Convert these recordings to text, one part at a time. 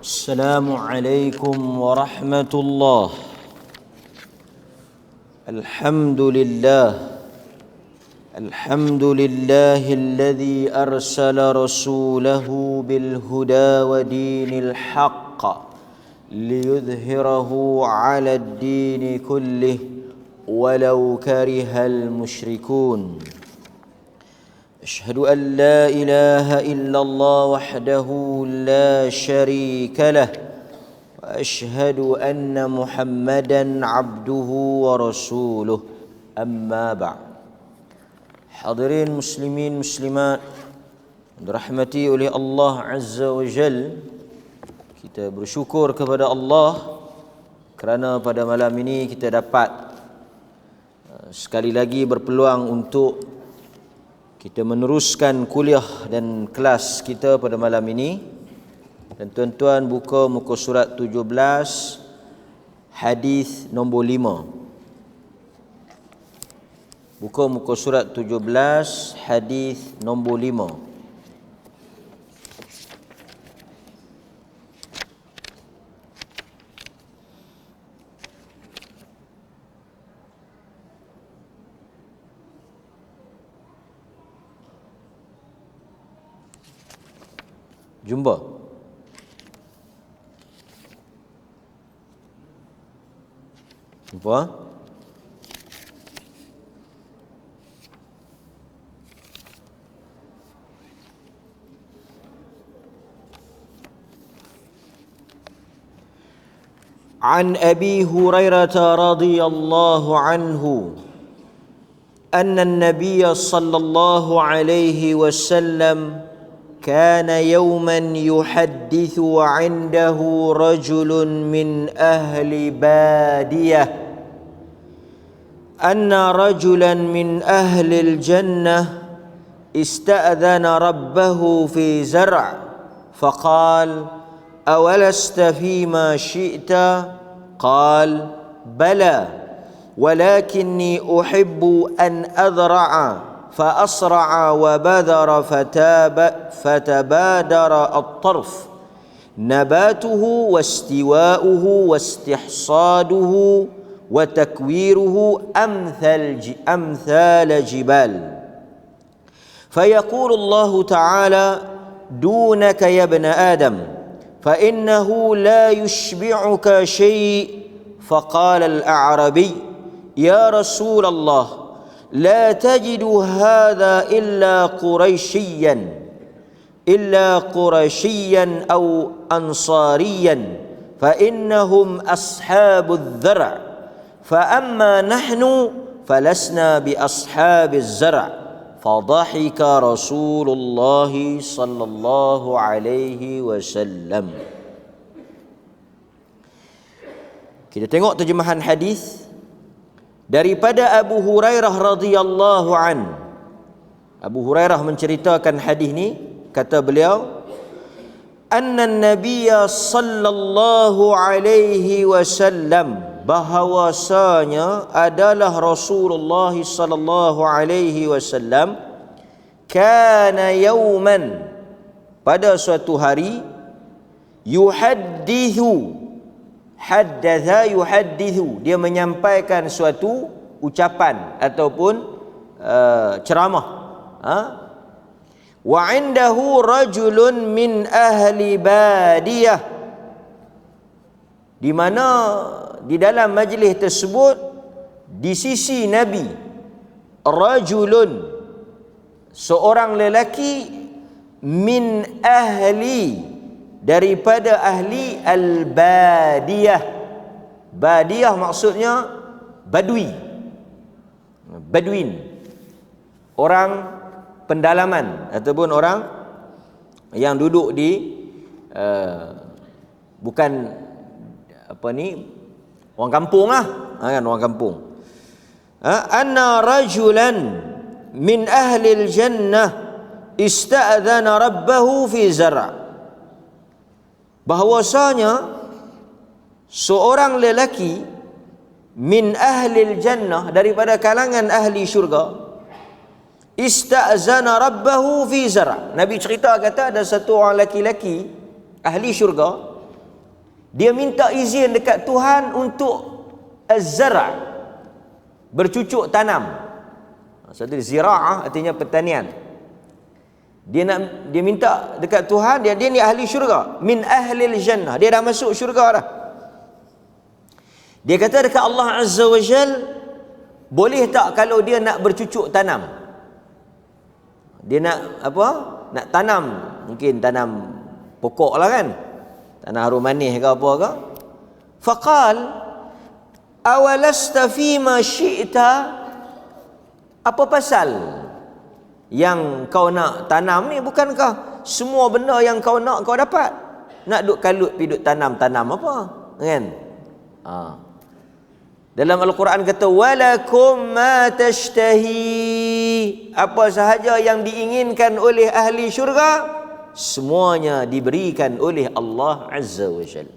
السلام عليكم ورحمة الله. الحمد لله الذي أرسل رسوله بالهدى ودين الحق ليظهره على الدين كله ولو كره المشركون. أشهد أن لا إله إلا الله وحده لا شريك له وأشهد أن محمدا عبده ورسوله. أما بعد. Hadirin muslimin muslimat dirahmati oleh Allah Azza wa Jal, kita bersyukur kepada Allah kerana pada malam ini kita dapat sekali lagi berpeluang untuk kita meneruskan kuliah dan kelas kita pada malam ini. Dan tuan-tuan buka muka surat 17 hadis nombor 5. Buka muka surat 17 hadis nombor 5. Jumpa. Jumpa. عن أبي هريرة رضي الله عنه أن النبي صلى الله عليه وسلم كان يوما يحدث وعنده رجل من أهل بادية أن رجلا من أهل الجنة استأذن ربه في زرع فقال أولست فيما شئت؟ قال بلى ولكني أحب أن أذرع فأسرع وبذر فتبادر الطرف نباته واستواؤه واستحصاده وتكويره أمثال جبال فيقول الله تعالى دونك يا ابن آدم فإنه لا يشبعك شيء. فقال الأعرابي يا رسول الله لا تجد هذا إلا قرشيا أو أنصاريا فإنهم أصحاب الذرع فأما نحن فلسنا بأصحاب الزرع. فضحك رسول الله صلى الله عليه وسلم. Kita tengok terjemahan hadis daripada Abu Hurairah radhiyallahu an. Abu Hurairah menceritakan hadis ni, kata beliau, anna nabiyya sallallahu alaihi wasallam, bahawasanya adalah Rasulullah sallallahu alaihi wasallam, kana yauman, pada suatu hari, haddatha yuhaddithu, dia menyampaikan suatu ucapan ataupun ceramah. Wa indahu rajulun min ahli badiyah, di mana di dalam majlis tersebut di sisi Nabi rajulun, seorang lelaki, min ahli, daripada ahli al-badiyah. Badiyah maksudnya Baduin, orang pendalaman ataupun orang yang duduk di bukan orang kampung lah, kan, orang kampung. Anna rajulan min ahli al-jannah ista'adhana rabbahu fi zar', bahwasanya seorang lelaki min ahli al-jannah, daripada kalangan ahli syurga, ista'zana rabbahu fi zar'. Nabi cerita, kata ada satu orang lelaki ahli syurga Dia minta izin dekat Tuhan untuk az-zara', bercucuk tanam. Maksudnya zira'ah artinya pertanian. Dia minta dekat Tuhan, dia ni ahli syurga, min ahlil jannah, dia dah masuk syurga dah. Dia kata dekat Allah Azza wa Jal, boleh tak kalau dia nak bercucuk tanam? Dia nak apa? Nak tanam, mungkin tanam pokok lah kan, tanam harum manis ke apa ke. Faqal awalasta fima syi'ta, apa pasal yang kau nak tanam ni? Bukankah semua benda yang kau nak kau dapat? Nak duk kalut pi duk tanam-tanam apa kan? Dalam Al-Quran kata walakum ma tashtahi, apa sahaja yang diinginkan oleh ahli syurga semuanya diberikan oleh Allah Azza wa Jalla.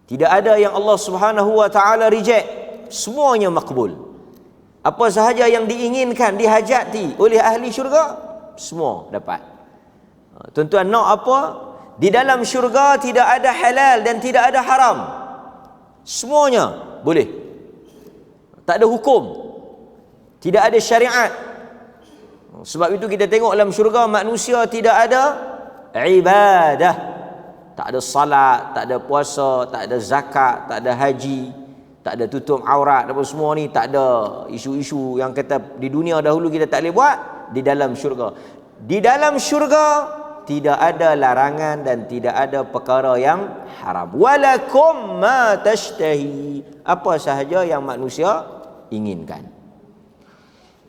Tidak ada yang Allah Subhanahu wa taala reject, semuanya makbul. Apa sahaja yang diinginkan, dihajati oleh ahli syurga, semua dapat. Tuan-tuan nak apa? Di dalam syurga tidak ada halal dan tidak ada haram. Semuanya boleh. Tak ada hukum, tidak ada syariat. Sebab itu kita tengok dalam syurga manusia tidak ada ibadah. Tak ada salat, tak ada puasa, tak ada zakat, tak ada haji, tak ada tutup aurat, apa semua ni. Tak ada isu-isu yang kata di dunia dahulu kita tak boleh buat, di dalam syurga. Di dalam syurga tidak ada larangan dan tidak ada perkara yang haram. Walakum ma tashtahi, apa sahaja yang manusia inginkan.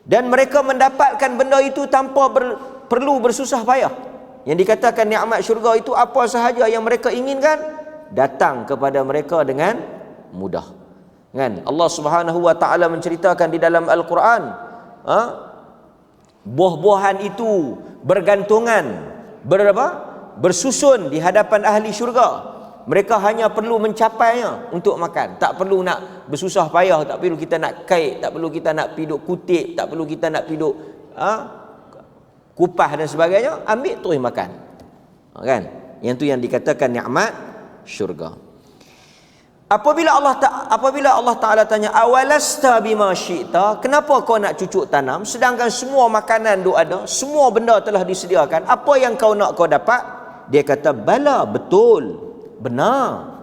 Dan mereka mendapatkan benda itu tanpa perlu bersusah payah. Yang dikatakan nikmat syurga itu, apa sahaja yang mereka inginkan datang kepada mereka dengan mudah. Kan? Allah Subhanahu wa taala menceritakan di dalam Al-Quran, buah-buahan itu bergantungan, bersusun di hadapan ahli syurga. Mereka hanya perlu mencapainya untuk makan. Tak perlu nak bersusah payah, tak perlu kita nak kait, tak perlu kita nak piduk kutip, tak perlu kita nak piduk kupas dan sebagainya. Ambil terus makan. Kan? Yang tu yang dikatakan nikmat syurga. Apabila Allah Ta'ala tanya awalasta bima syi'ta, kenapa kau nak cucuk tanam sedangkan semua makanan tu ada, semua benda telah disediakan, apa yang kau nak kau dapat? Dia kata bala, betul, benar.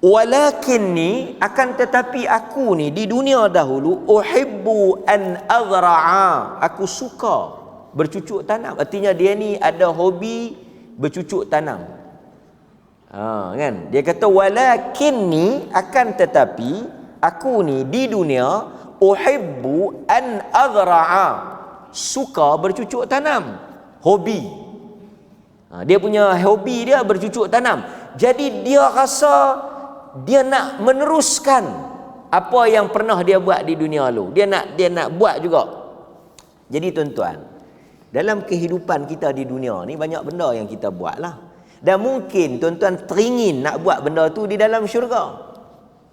Walakinni, akan tetapi aku ni di dunia dahulu, uhibbu an azra'a, aku suka bercucuk tanam. Artinya dia ni ada hobi bercucuk tanam. Kan? Dia kata walakinni, akan tetapi aku ni di dunia, uhibbu an azra'a, suka bercucuk tanam, hobi. Dia punya hobi dia bercucuk tanam. Jadi dia rasa dia nak meneruskan apa yang pernah dia buat di dunia lalu. Dia nak buat juga. Jadi tuan-tuan, dalam kehidupan kita di dunia ni banyak benda yang kita buat lah. Dan mungkin tuan-tuan teringin nak buat benda tu di dalam syurga.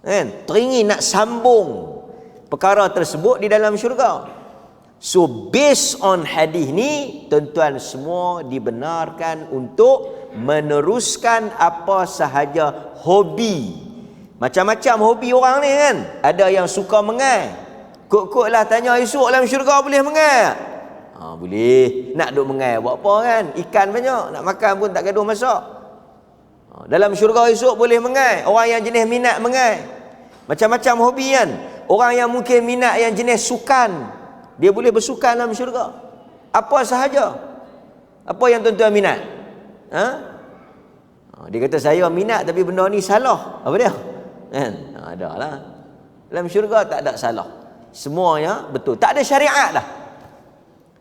Kan? Teringin nak sambung perkara tersebut di dalam syurga. So based on hadis ni, tuan-tuan semua dibenarkan untuk meneruskan apa sahaja hobi. Macam-macam hobi orang ni kan. Ada yang suka mengai. Kok-kok lah tanya esok dalam syurga boleh mengai? Boleh. Nak duk mengai buat apa kan? Ikan banyak, nak makan pun tak gaduh masak. Dalam syurga esok boleh mengai. Orang yang jenis minat mengai. Macam-macam hobi kan. Orang yang mungkin minat yang jenis sukan, dia boleh bersukan dalam syurga. Apa sahaja. Apa yang tuan-tuan minat? Dia kata saya minat tapi benda ni salah. Apa dia? Kan? Ada lah. Dalam syurga tak ada salah. Semuanya betul. Tak ada syariat lah.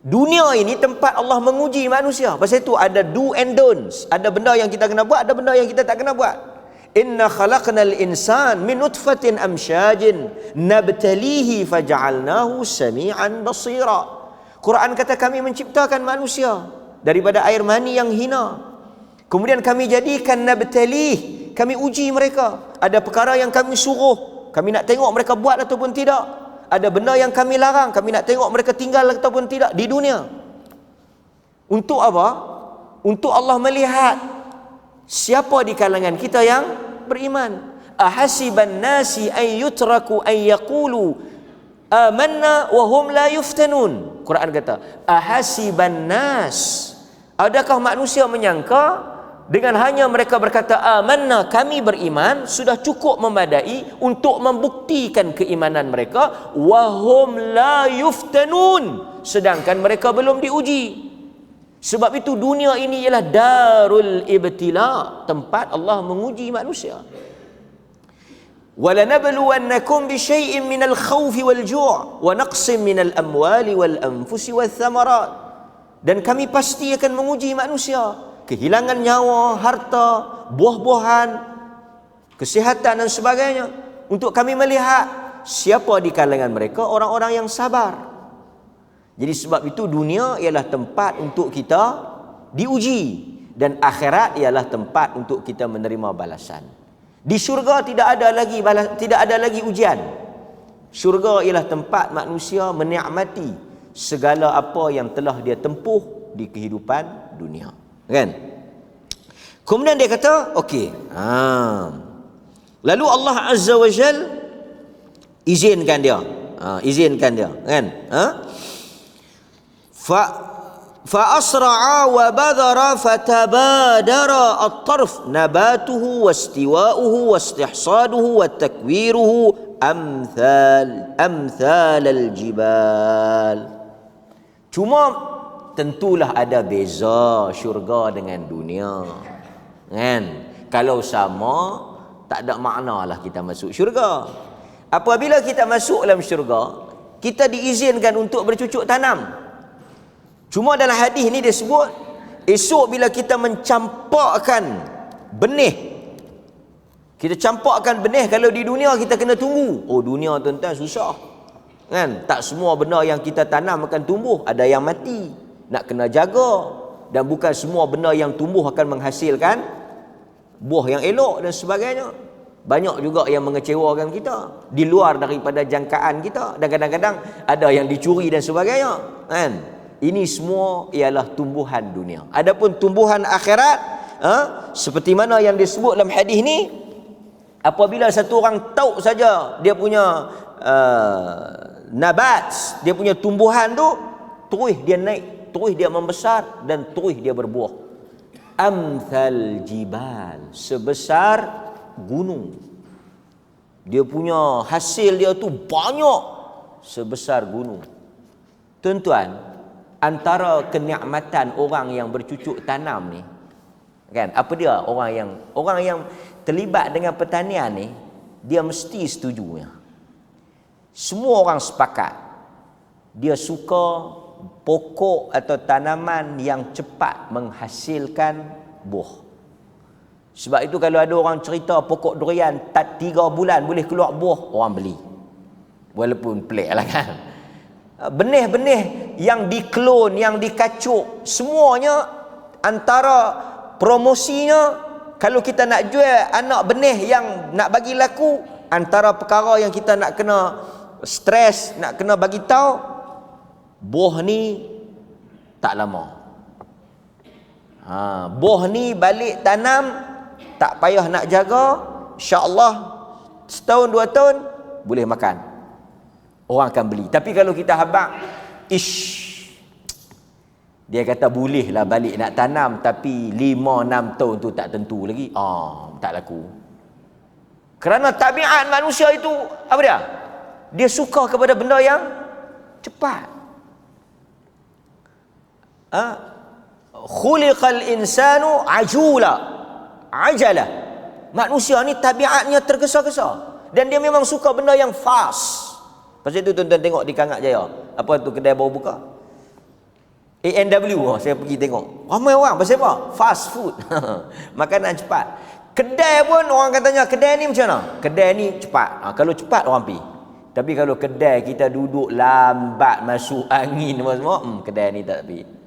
Dunia ini tempat Allah menguji manusia. Pasal itu ada do and don'ts. Ada benda yang kita kena buat, ada benda yang kita tak kena buat. Inna khalaqnal insan min nutfatin amsyajin nabtalihi faja'alnahu sami'an basira. Quran kata kami menciptakan manusia daripada air mani yang hina. Kemudian kami jadikan nabtalih, kami uji mereka. Ada perkara yang kami suruh, kami nak tengok mereka buat ataupun tidak. Ada benda yang kami larang, kami nak tengok mereka tinggal ataupun tidak di dunia. Untuk apa? Untuk Allah melihat siapa di kalangan kita yang beriman. Ahasiban nasi an yutraku an yaqulu amanna wa hum la yuftanun. Quran kata, ahasiban nas, adakah manusia menyangka dengan hanya mereka berkata amanna, kami beriman, sudah cukup memadai untuk membuktikan keimanan mereka, wa hum la yuftanun, sedangkan mereka belum diuji. Sebab itu dunia ini ialah darul ibtila, tempat Allah menguji manusia. وَلَنَبْلُوَنَّكُمْ بِشَيْءٍ مِنَ الْخَوْفِ وَالْجُوعِ وَنَقْصٍ مِنَ الْأَمْوَالِ وَالْأَنْفُسِ وَالثَّمَرَاتِ. Dan kami pasti akan menguji manusia, kehilangan nyawa, harta, buah-buahan, kesihatan dan sebagainya, untuk kami melihat siapa di kalangan mereka orang-orang yang sabar. Jadi sebab itu dunia ialah tempat untuk kita diuji, dan akhirat ialah tempat untuk kita menerima balasan. Di syurga tidak ada lagi ujian. Syurga ialah tempat manusia menikmati segala apa yang telah dia tempuh di kehidupan dunia, kan? Kemudian dia kata, okey, lalu Allah Azza wa Jal izinkan dia, kan? فأسرع وبذر فتبادر الطرف نباته واستواؤه واستحصاده وتكويره أمثال الجبال. Cuma tentulah ada beza syurga dengan dunia, kan? Kalau sama, tak ada maknalah kita masuk syurga. Apabila kita masuk dalam syurga, kita diizinkan untuk bercucuk tanam. Cuma dalam hadis ni dia sebut, esok bila kita mencampakkan benih, kalau di dunia kita kena tunggu. Oh, dunia tuan-tuan susah, kan? Tak semua benda yang kita tanam akan tumbuh, ada yang mati, nak kena jaga. Dan bukan semua benda yang tumbuh akan menghasilkan buah yang elok dan sebagainya. Banyak juga yang mengecewakan kita, di luar daripada jangkaan kita, dan kadang-kadang ada yang dicuri dan sebagainya, kan? Ini semua ialah tumbuhan dunia. Adapun tumbuhan akhirat, seperti mana yang disebut dalam hadis ni, apabila satu orang tahu saja dia punya nabat, dia punya tumbuhan tu, terus dia naik, terus dia membesar, dan terus dia berbuah. Amthal jibal, sebesar gunung. Dia punya hasil dia tu banyak, sebesar gunung. Tuan-tuan, antara kenikmatan orang yang bercucuk tanam ni, kan, apa dia? Orang yang terlibat dengan pertanian ni, dia mesti setuju. Semua orang sepakat dia suka pokok atau tanaman yang cepat menghasilkan buah. Sebab itu kalau ada orang cerita pokok durian 3 bulan boleh keluar buah, orang beli. Walaupun pelik lah, kan? Benih-benih yang diklon, yang dikacuk, semuanya antara promosinya, kalau kita nak jual anak benih yang nak bagi laku, antara perkara yang kita nak kena stres, nak kena bagi tahu, buah ni tak lama. Buah ni balik tanam, tak payah nak jaga, insya-Allah setahun 2 tahun boleh makan. Orang akan beli. Tapi kalau kita habaq, dia kata bolehlah balik nak tanam, tapi 5-6 tahun tu tak tentu lagi, tak laku. Kerana tabiat manusia itu apa dia? Dia suka kepada benda yang cepat. Khuliqal insanu ajala. Manusia ni tabiatnya tergesa-gesa, dan dia memang suka benda yang fast. Pasal itu tuan-tuan tengok di Kangak Jaya, apa tu kedai baru buka, ANW, saya pergi tengok, ramai orang. Pasal apa? Fast food. Makanan cepat. Kedai pun orang katanya, kedai ni macam mana? Kedai ni cepat. Kalau cepat orang pergi. Tapi kalau kedai kita duduk lambat, masuk angin semua, kedai ni tak pergi.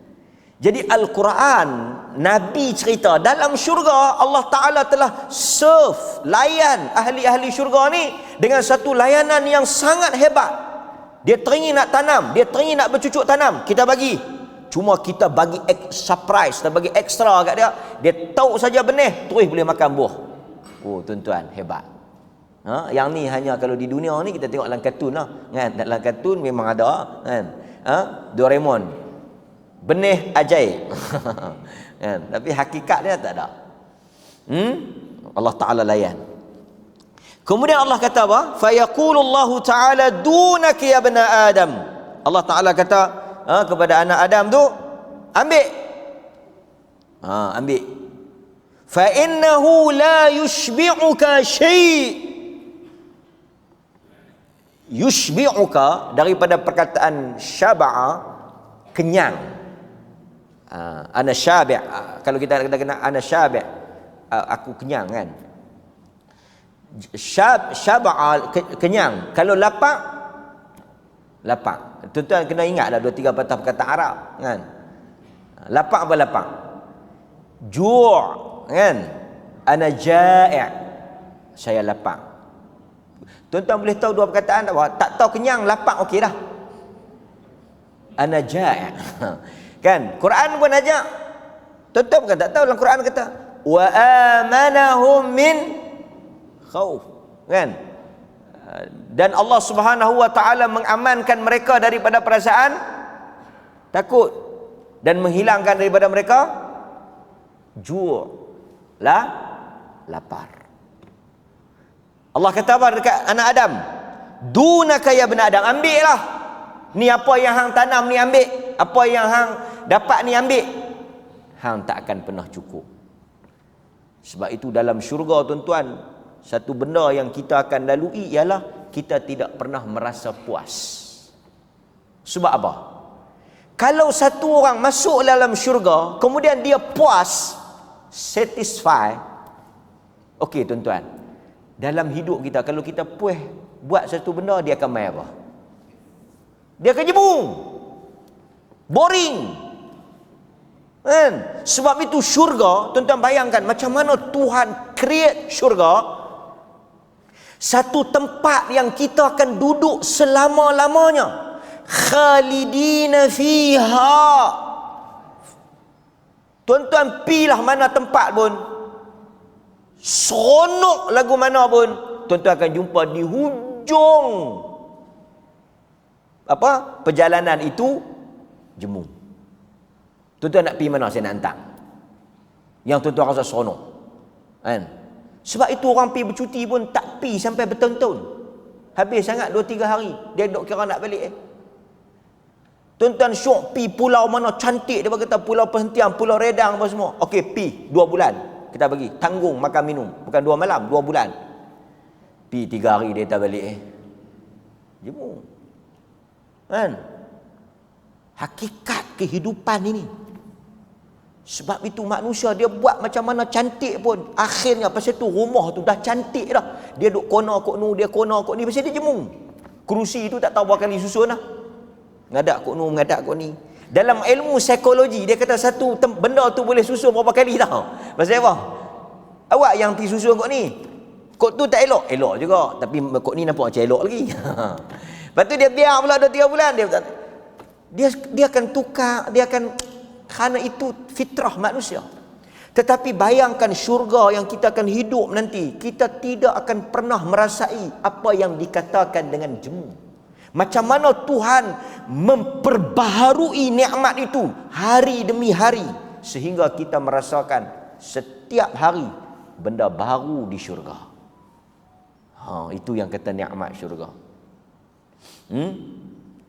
Jadi Al-Quran, Nabi cerita dalam syurga Allah Ta'ala telah serve, layan ahli-ahli syurga ni dengan satu layanan yang sangat hebat. Dia teringin nak tanam, dia teringin nak bercucuk tanam, kita bagi. Cuma kita bagi surprise, kita bagi ekstra kat dia. Dia tahu saja benih, terus boleh makan buah. Oh tuan-tuan, hebat. Yang ni hanya kalau di dunia ni kita tengok dalam kartun lah, kan? Dalam kartun memang ada, kan? Doraemon, benih ajaib. Kan? Tapi hakikat dia tak ada. Allah Ta'ala layan. Kemudian Allah kata apa? Fayaqulullahu ta'ala dunaki ya bena Adam. Allah Ta'ala kata kepada anak Adam tu, ambil. Ambil. Fa innahu la yushbi'uka syai'. Yushbi'uka daripada perkataan syaba'a, kenyang. Ana syabi'. Kalau kita kena ana syabi', aku kenyang, kan? Syaba'a kenyang. Kalau lapar, lapar. Tuan-tuan kena ingat dah 2-3 patah perkataan Arab, kan? Lapar apa lapar? Ju', kan? Ana ja'i', saya lapar. Tuan-tuan boleh tahu 2 perkataan tak apa? Tak tahu kenyang, lapar okey dah. Ana ja'i'. Kan? Quran pun ajak. Tuan-tuan bukan tak tahu, dalam Quran kata wa amanahum min khauf, kan? Dan Allah Subhanahu wa taala mengamankan mereka daripada perasaan takut dan menghilangkan daripada mereka lapar. Allah kata apa dekat anak Adam? Dunaka ya bena Adam, ambillah. Ni apa yang hang tanam ni ambil. Apa yang hang dapat ni ambil. Hang tak akan pernah cukup. Sebab itu dalam syurga, tuan-tuan, satu benda yang kita akan lalui ialah kita tidak pernah merasa puas. Sebab apa? Kalau satu orang masuk dalam syurga, kemudian dia puas, satisfy. Okey tuan-tuan, dalam hidup kita, kalau kita puas buat satu benda, dia akan main apa? Dia akan jemu, boring, kan? Sebab itu syurga, tuan-tuan bayangkan macam mana Tuhan create syurga, satu tempat yang kita akan duduk selama-lamanya, khalidina fiha. Tuan-tuan pilah mana tempat pun, seronok lagu mana pun, tuan-tuan akan jumpa di hujung perjalanan itu jemu. Tuan-tuan nak pergi mana, saya nak hantar yang tuan-tuan rasa seronok, kan? Sebab itu orang pergi bercuti pun tak pergi sampai bertahun-tahun. Habis sangat 2-3 hari dia duk kira nak balik. Tuan-tuan syok pergi pulau mana cantik, dia kata pulau perhentian, pulau Redang apa semua. Okey, pergi 2 bulan kita bagi, tanggung makan minum, bukan 2 malam, 2 bulan. Pergi 3 hari dia tak balik. Jemu, kan? Hakikat kehidupan ini. Sebab itu manusia dia buat macam mana cantik pun, akhirnya pasal tu rumah tu dah cantik dah, dia duk kona kok nu, dia kona kok ni, pasal dia jemu. Kerusi tu tak tahu berapa kali susun dah, ngadak kok nu, ngadak kok ni. Dalam ilmu psikologi dia kata satu benda tu boleh susun berapa kali tau. Pasal apa? Awak yang pergi susun kok ni, kok tu tak elok, elok juga, tapi kok ni nampak macam elok lagi. Lepas tu dia biar pula 2-3 bulan, dia akan tukar, dia akan, kerana itu fitrah manusia. Tetapi bayangkan syurga yang kita akan hidup nanti, kita tidak akan pernah merasai apa yang dikatakan dengan jemu. Macam mana Tuhan memperbaharui nikmat itu hari demi hari, sehingga kita merasakan setiap hari benda baru di syurga. Itu yang kata nikmat syurga.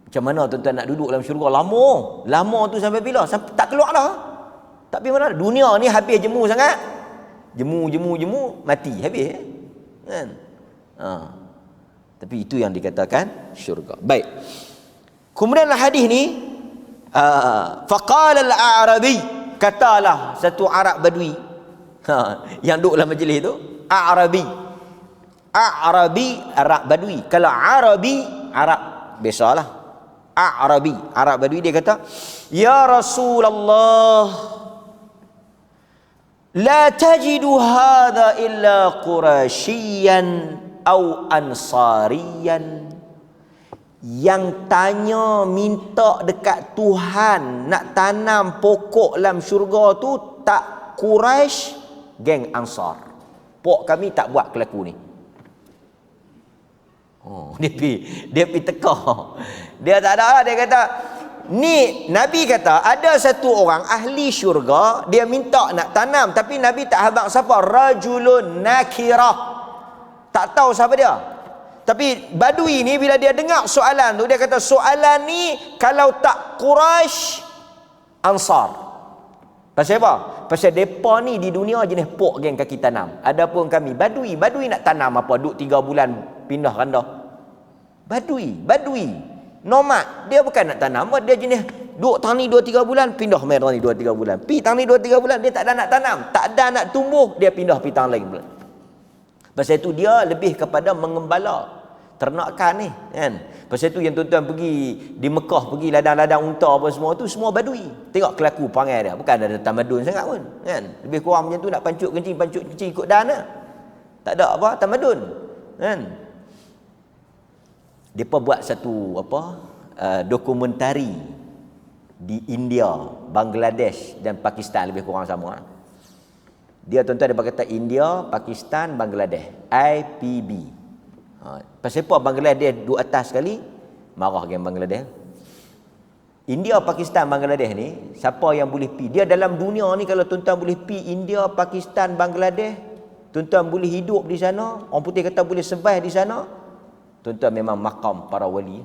Macam mana tuan-tuan nak duduk dalam syurga lama? Lama tu sampai bila? Sampai tak keluar dah. Tak pergi mana? Dunia ni habis jemu sangat. Jemu, mati. Habis. Kan? Tapi itu yang dikatakan syurga. Baik. Kemudian hadis ni, faqala al-a'rabi, katalah satu Arab Badui, yang duduk dalam majlis tu, A'rabi, Arab Badui. Kalau Arabi, Arab biasalah. A'rabi, Arab Badui, dia kata, ya Rasulullah, la tajidu hadha illa qurasyian au ansariyan. Yang tanya minta dekat Tuhan nak tanam pokok dalam syurga tu tak Quraisy, geng Ansar. Pok kami tak buat kelaku ni. Oh, dia pi teka. Dia tak ada, dia kata, ni Nabi kata ada satu orang ahli syurga, dia minta nak tanam, tapi Nabi tak habaq siapa, rajulun nakirah. Tak tahu siapa dia. Tapi Badui ni bila dia dengar soalan tu, dia kata soalan ni kalau tak Quraisy, Ansar. Pasal apa? Pasal depa ni di dunia jenis pok geng kaki tanam. Adapun kami Badui nak tanam apa? Duduk 3 bulan pindah randa. Badui nomad, dia bukan nak tanam, dia jenis duduk tani 2-3 bulan pindah mai tani 2-3 bulan. Pi tani 2-3 bulan dia tak ada nak tanam, tak ada nak tumbuh, dia pindah pi tang lain pula. Pasal itu dia lebih kepada mengembala ternakan ni kan. Pasal itu yang tuan-tuan pergi di Mekah, pergi ladang-ladang unta apa semua tu semua Badui. Tengok kelaku perangai dia, bukan ada tamadun sangat pun kan. Lebih kurang macam tu, nak pancut kencing ikut dan lah. Tak ada apa tamadun kan. Depa buat satu dokumentari di India, Bangladesh dan Pakistan, lebih kurang sama. Dia tuan-tuan dia kata India, Pakistan, Bangladesh, IPB. Pasal apa Bangladesh duduk atas sekali? Marah geng Bangladesh. India, Pakistan, Bangladesh ni, siapa yang boleh pi? Dia dalam dunia ni kalau tuan-tuan boleh pi India, Pakistan, Bangladesh, tuan-tuan boleh hidup di sana, orang putih kata boleh survive di sana, tuan-tuan memang makam para wali.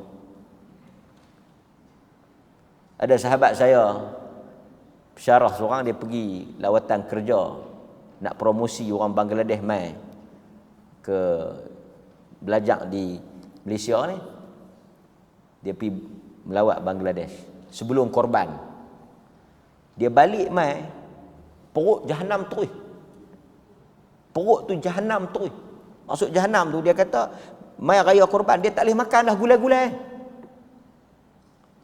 Ada sahabat saya, syarah seorang, dia pergi lawatan kerja, nak promosi orang Bangladesh mai ke belajar di Malaysia ni. Dia pergi melawat Bangladesh sebelum korban. Dia balik mai, perut jahanam terus. Perut tu jahanam terus. Masuk jahanam tu, dia kata mai raya korban dia tak boleh makan dah gulai-gulai.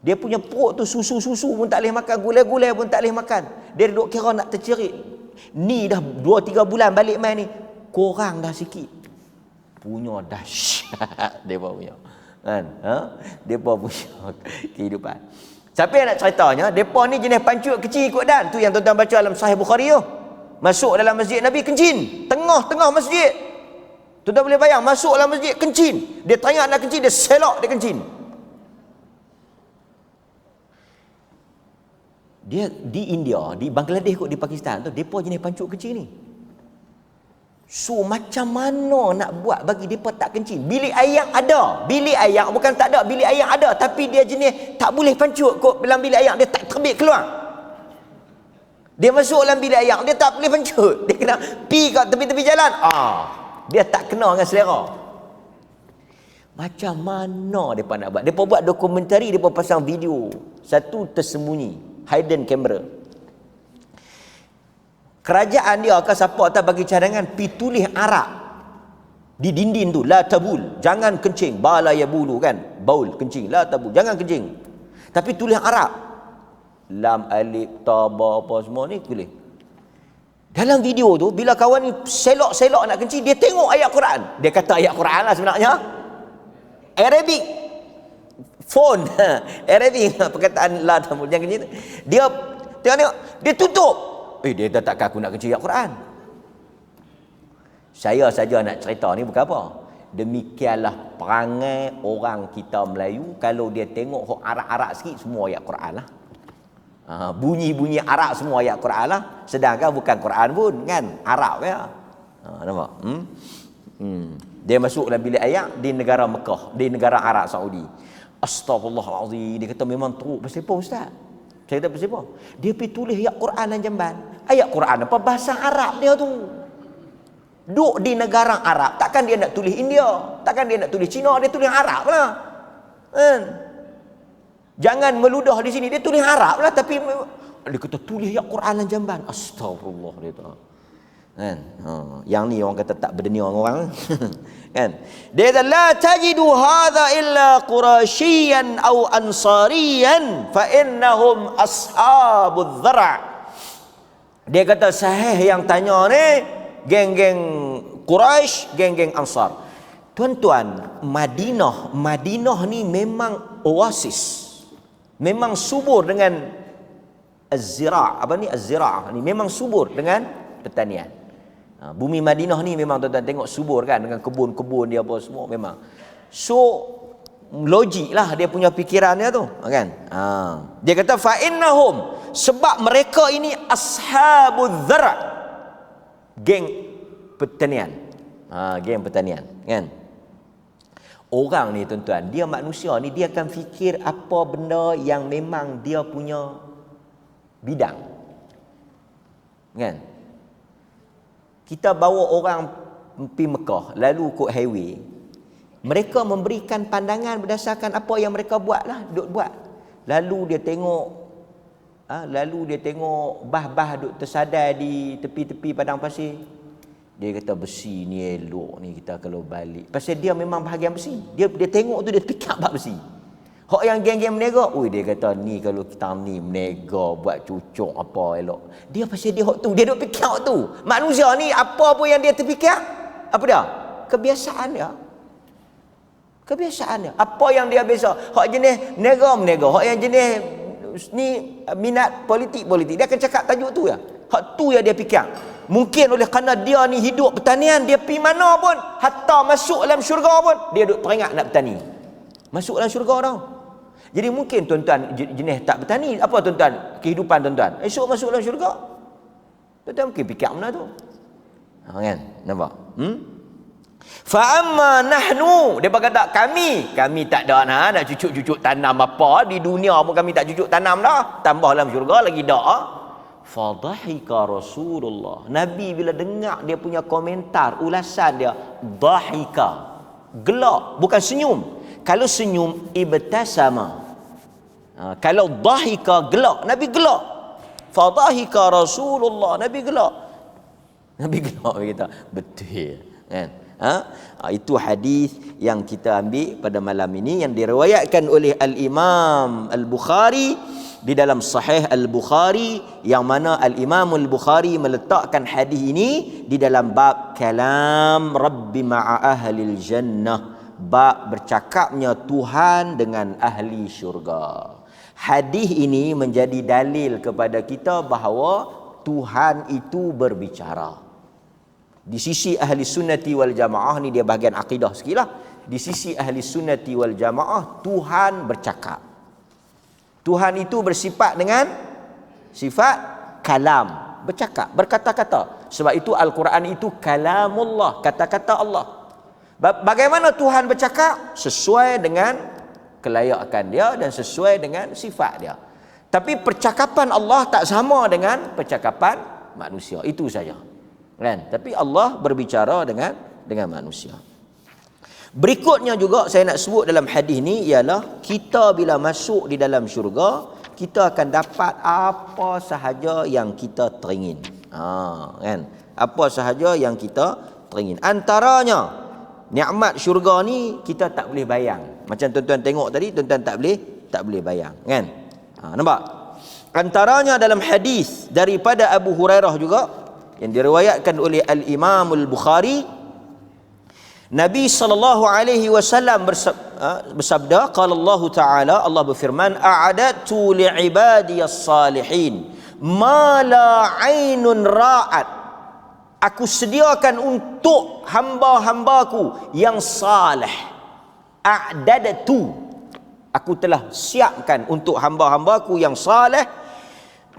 Dia punya perut tu susu-susu pun tak boleh makan, gulai-gulai pun tak boleh makan. Dia duduk kira nak tercerit. Ni dah 2-3 bulan balik mai ni, kurang dah sikit. Punya dahsyat depa punya. Kan? Depa punya kehidupan. Siapa yang nak ceritanya, depa ni jenis pancut kecil ikut dan. Tu yang tuan-tuan baca dalam Sahih Bukhari tu. Masuk dalam masjid Nabi kencing, tengah-tengah masjid. Tuan-tuan boleh bayang, masuk dalam masjid kencing. Dia teringat nak kencing, dia selok dia kencing. Dia di India, di Bangladesh kot, di Pakistan tu, depa jenis pancut kecil ni. So macam mana nak buat bagi depa tak kencing? Bilik air ada. Bilik air bukan tak ada, bilik air ada, tapi dia jenis tak boleh pancut kot dalam bilik air, dia tak terbit keluar. Dia masuk dalam bilik air, dia tak boleh pancut. Dia kena pi kat tepi-tepi jalan. Dia tak kena dengan selera. Macam mana depa nak buat? Depa buat dokumentari, depa pasang video. Satu tersembunyi, hidden camera. Kerajaan dia ke siapa tak bagi cadangan, pi tulis Arab di dinding tu, la tabul, jangan kencing, bala ya bulu kan, baul kencing, la tabul, jangan kencing. Tapi tulis Arab, lam alif ta ba apa semua ni tulis. Dalam video tu bila kawan ni selok-selok nak kencing, dia tengok ayat Quran. Dia kata ayat Quran lah sebenarnya. Arabic phone Arabic perkataan la tabul jangan kencing. Dia tengok, dia tutup. Dia dah takkan aku nak kencing ayat Quran. Saya saja nak cerita ni bukan apa. Demikianlah perangai orang kita Melayu. Kalau dia tengok Arab-Arab sikit, semua ayat Quran lah. Bunyi-bunyi Arab semua ayat Quran lah. Sedangkan bukan Quran pun kan, Arab ya. Nampak? Dia masuk dalam bilik ayat di negara Mekah, di negara Arab Saudi. Astaghfirullahalazim. Dia kata memang teruk. Pasal apa ustaz? Saya kata pasal apa? Dia pergi tulis ayat Quran dan jamban. Ayat Quran apa? Bahasa Arab dia tu. Duk di negara Arab, takkan dia nak tulis India, takkan dia nak tulis Cina, dia tulis Arab lah. Kan? Jangan meludah di sini, dia tulis Arab lah, tapi dia kata tulis ayat Quran dan jamban. Astagfirullah dia tu. Kan? Yang ni orang kata tak berdunia dengan orang. Kan? Dia kata la tajidu hadha illa qurasyian aw ansariyan fa innahum ashabudz zara'. Dia kata sahih yang tanya ni geng-geng Quraisy, geng-geng Ansar. Tuan-tuan, Madinah ni memang oasis. Memang subur dengan az-zira'. Apa ni az-zira'? Ni memang subur dengan pertanian. Bumi Madinah ni memang tuan-tuan tengok subur kan, dengan kebun-kebun dia apa semua memang. So logik lah dia punya fikiran dia tu, kan. Dia kata fa innahum, sebab mereka ini ashabuz zar', geng pertanian. Geng pertanian, kan. Orang ni tuan-tuan, dia manusia ni dia akan fikir apa benda yang memang dia punya bidang, kan. Kita bawa orang pergi Mekah lalu ikut highway, mereka memberikan pandangan berdasarkan apa yang mereka buat lah, duk buat. Lalu dia tengok bah-bah duk tersadai di tepi-tepi padang pasir. Dia kata besi ni elok ni kita kalau balik. Pasal dia memang bahagian besi. Dia tengok tu dia pick up besi. Hak yang geng-geng menega, dia kata ni kalau kita ni menega buat cucuk apa elok. Dia pasal dia hak tu, dia duk pick up tu. Manusia ni apa pun yang dia terfikir, apa dia? Kebiasaan dia. Kebiasaan dia. Apa yang dia biasa. Hak jenis menega. Hak yang jenis ni minat politik. Dia akan cakap tajuk tu ya. Hak tu yang dia fikir. Mungkin oleh kerana dia ni hidup pertanian, dia pergi mana pun, hatta masuk dalam syurga pun, dia duk teringat nak bertani. Masuk dalam syurga tau. Jadi mungkin tuan-tuan jenis tak bertani, apa tuan-tuan? Kehidupan tuan-tuan. Esok masuk dalam syurga. Tuan-tuan mungkin fikir mana tu. Kan? Nampak? Fa amma nahnu, dia berkata kami tak ada nak cucuk-cucuk tanam apa di dunia pun, kami tak cucuk tanam dah, tambah dalam syurga lagi dak. Fadhahika Rasulullah, Nabi bila dengar dia punya komentar, ulasan dia, dhahika, gelak, bukan senyum. Kalau senyum ibtasama, kalau dhahika gelak, Nabi gelak. Fadhahika Rasulullah, Nabi gelak. Nabi gelak kita. Betul, kan? Itu hadis yang kita ambil pada malam ini, yang diriwayatkan oleh Al-Imam Al-Bukhari di dalam Sahih Al-Bukhari, yang mana Al-Imam Al-Bukhari meletakkan hadis ini di dalam bab kalam Rabbi ma'a ahlil jannah, bab bercakapnya Tuhan dengan ahli syurga. Hadis ini menjadi dalil kepada kita bahawa Tuhan itu berbicara. Di sisi ahli sunnati wal jamaah ni, dia bahagian akidah sikit lah. Di sisi ahli sunnati wal jamaah, Tuhan bercakap. Tuhan itu bersifat dengan sifat kalam, bercakap, berkata-kata. Sebab itu Al-Quran itu kalamullah, kata-kata Allah. Bagaimana Tuhan bercakap? Sesuai dengan kelayakan dia dan sesuai dengan sifat dia. Tapi percakapan Allah tak sama dengan percakapan manusia. Itu saja. Kan? Tapi Allah berbicara dengan manusia. Berikutnya juga saya nak sebut dalam hadis ni ialah kita bila masuk di dalam syurga, kita akan dapat apa sahaja yang kita teringin. Kan? Apa sahaja yang kita teringin. Antaranya nikmat syurga ni kita tak boleh bayang. Macam tuan-tuan tengok tadi, tuan-tuan tak boleh bayang, kan? Nampak? Antaranya dalam hadis daripada Abu Hurairah juga yang diriwayatkan oleh Al-Imam Al-Bukhari, Nabi SAW bersabda, qala Allah Ta'ala, Allah berfirman, a'adatu li'ibadiyas salihin ma la 'ainun ra'at, aku sediakan untuk hamba-hambaku yang salih. A'dadtu, aku telah siapkan untuk hamba-hambaku yang salih,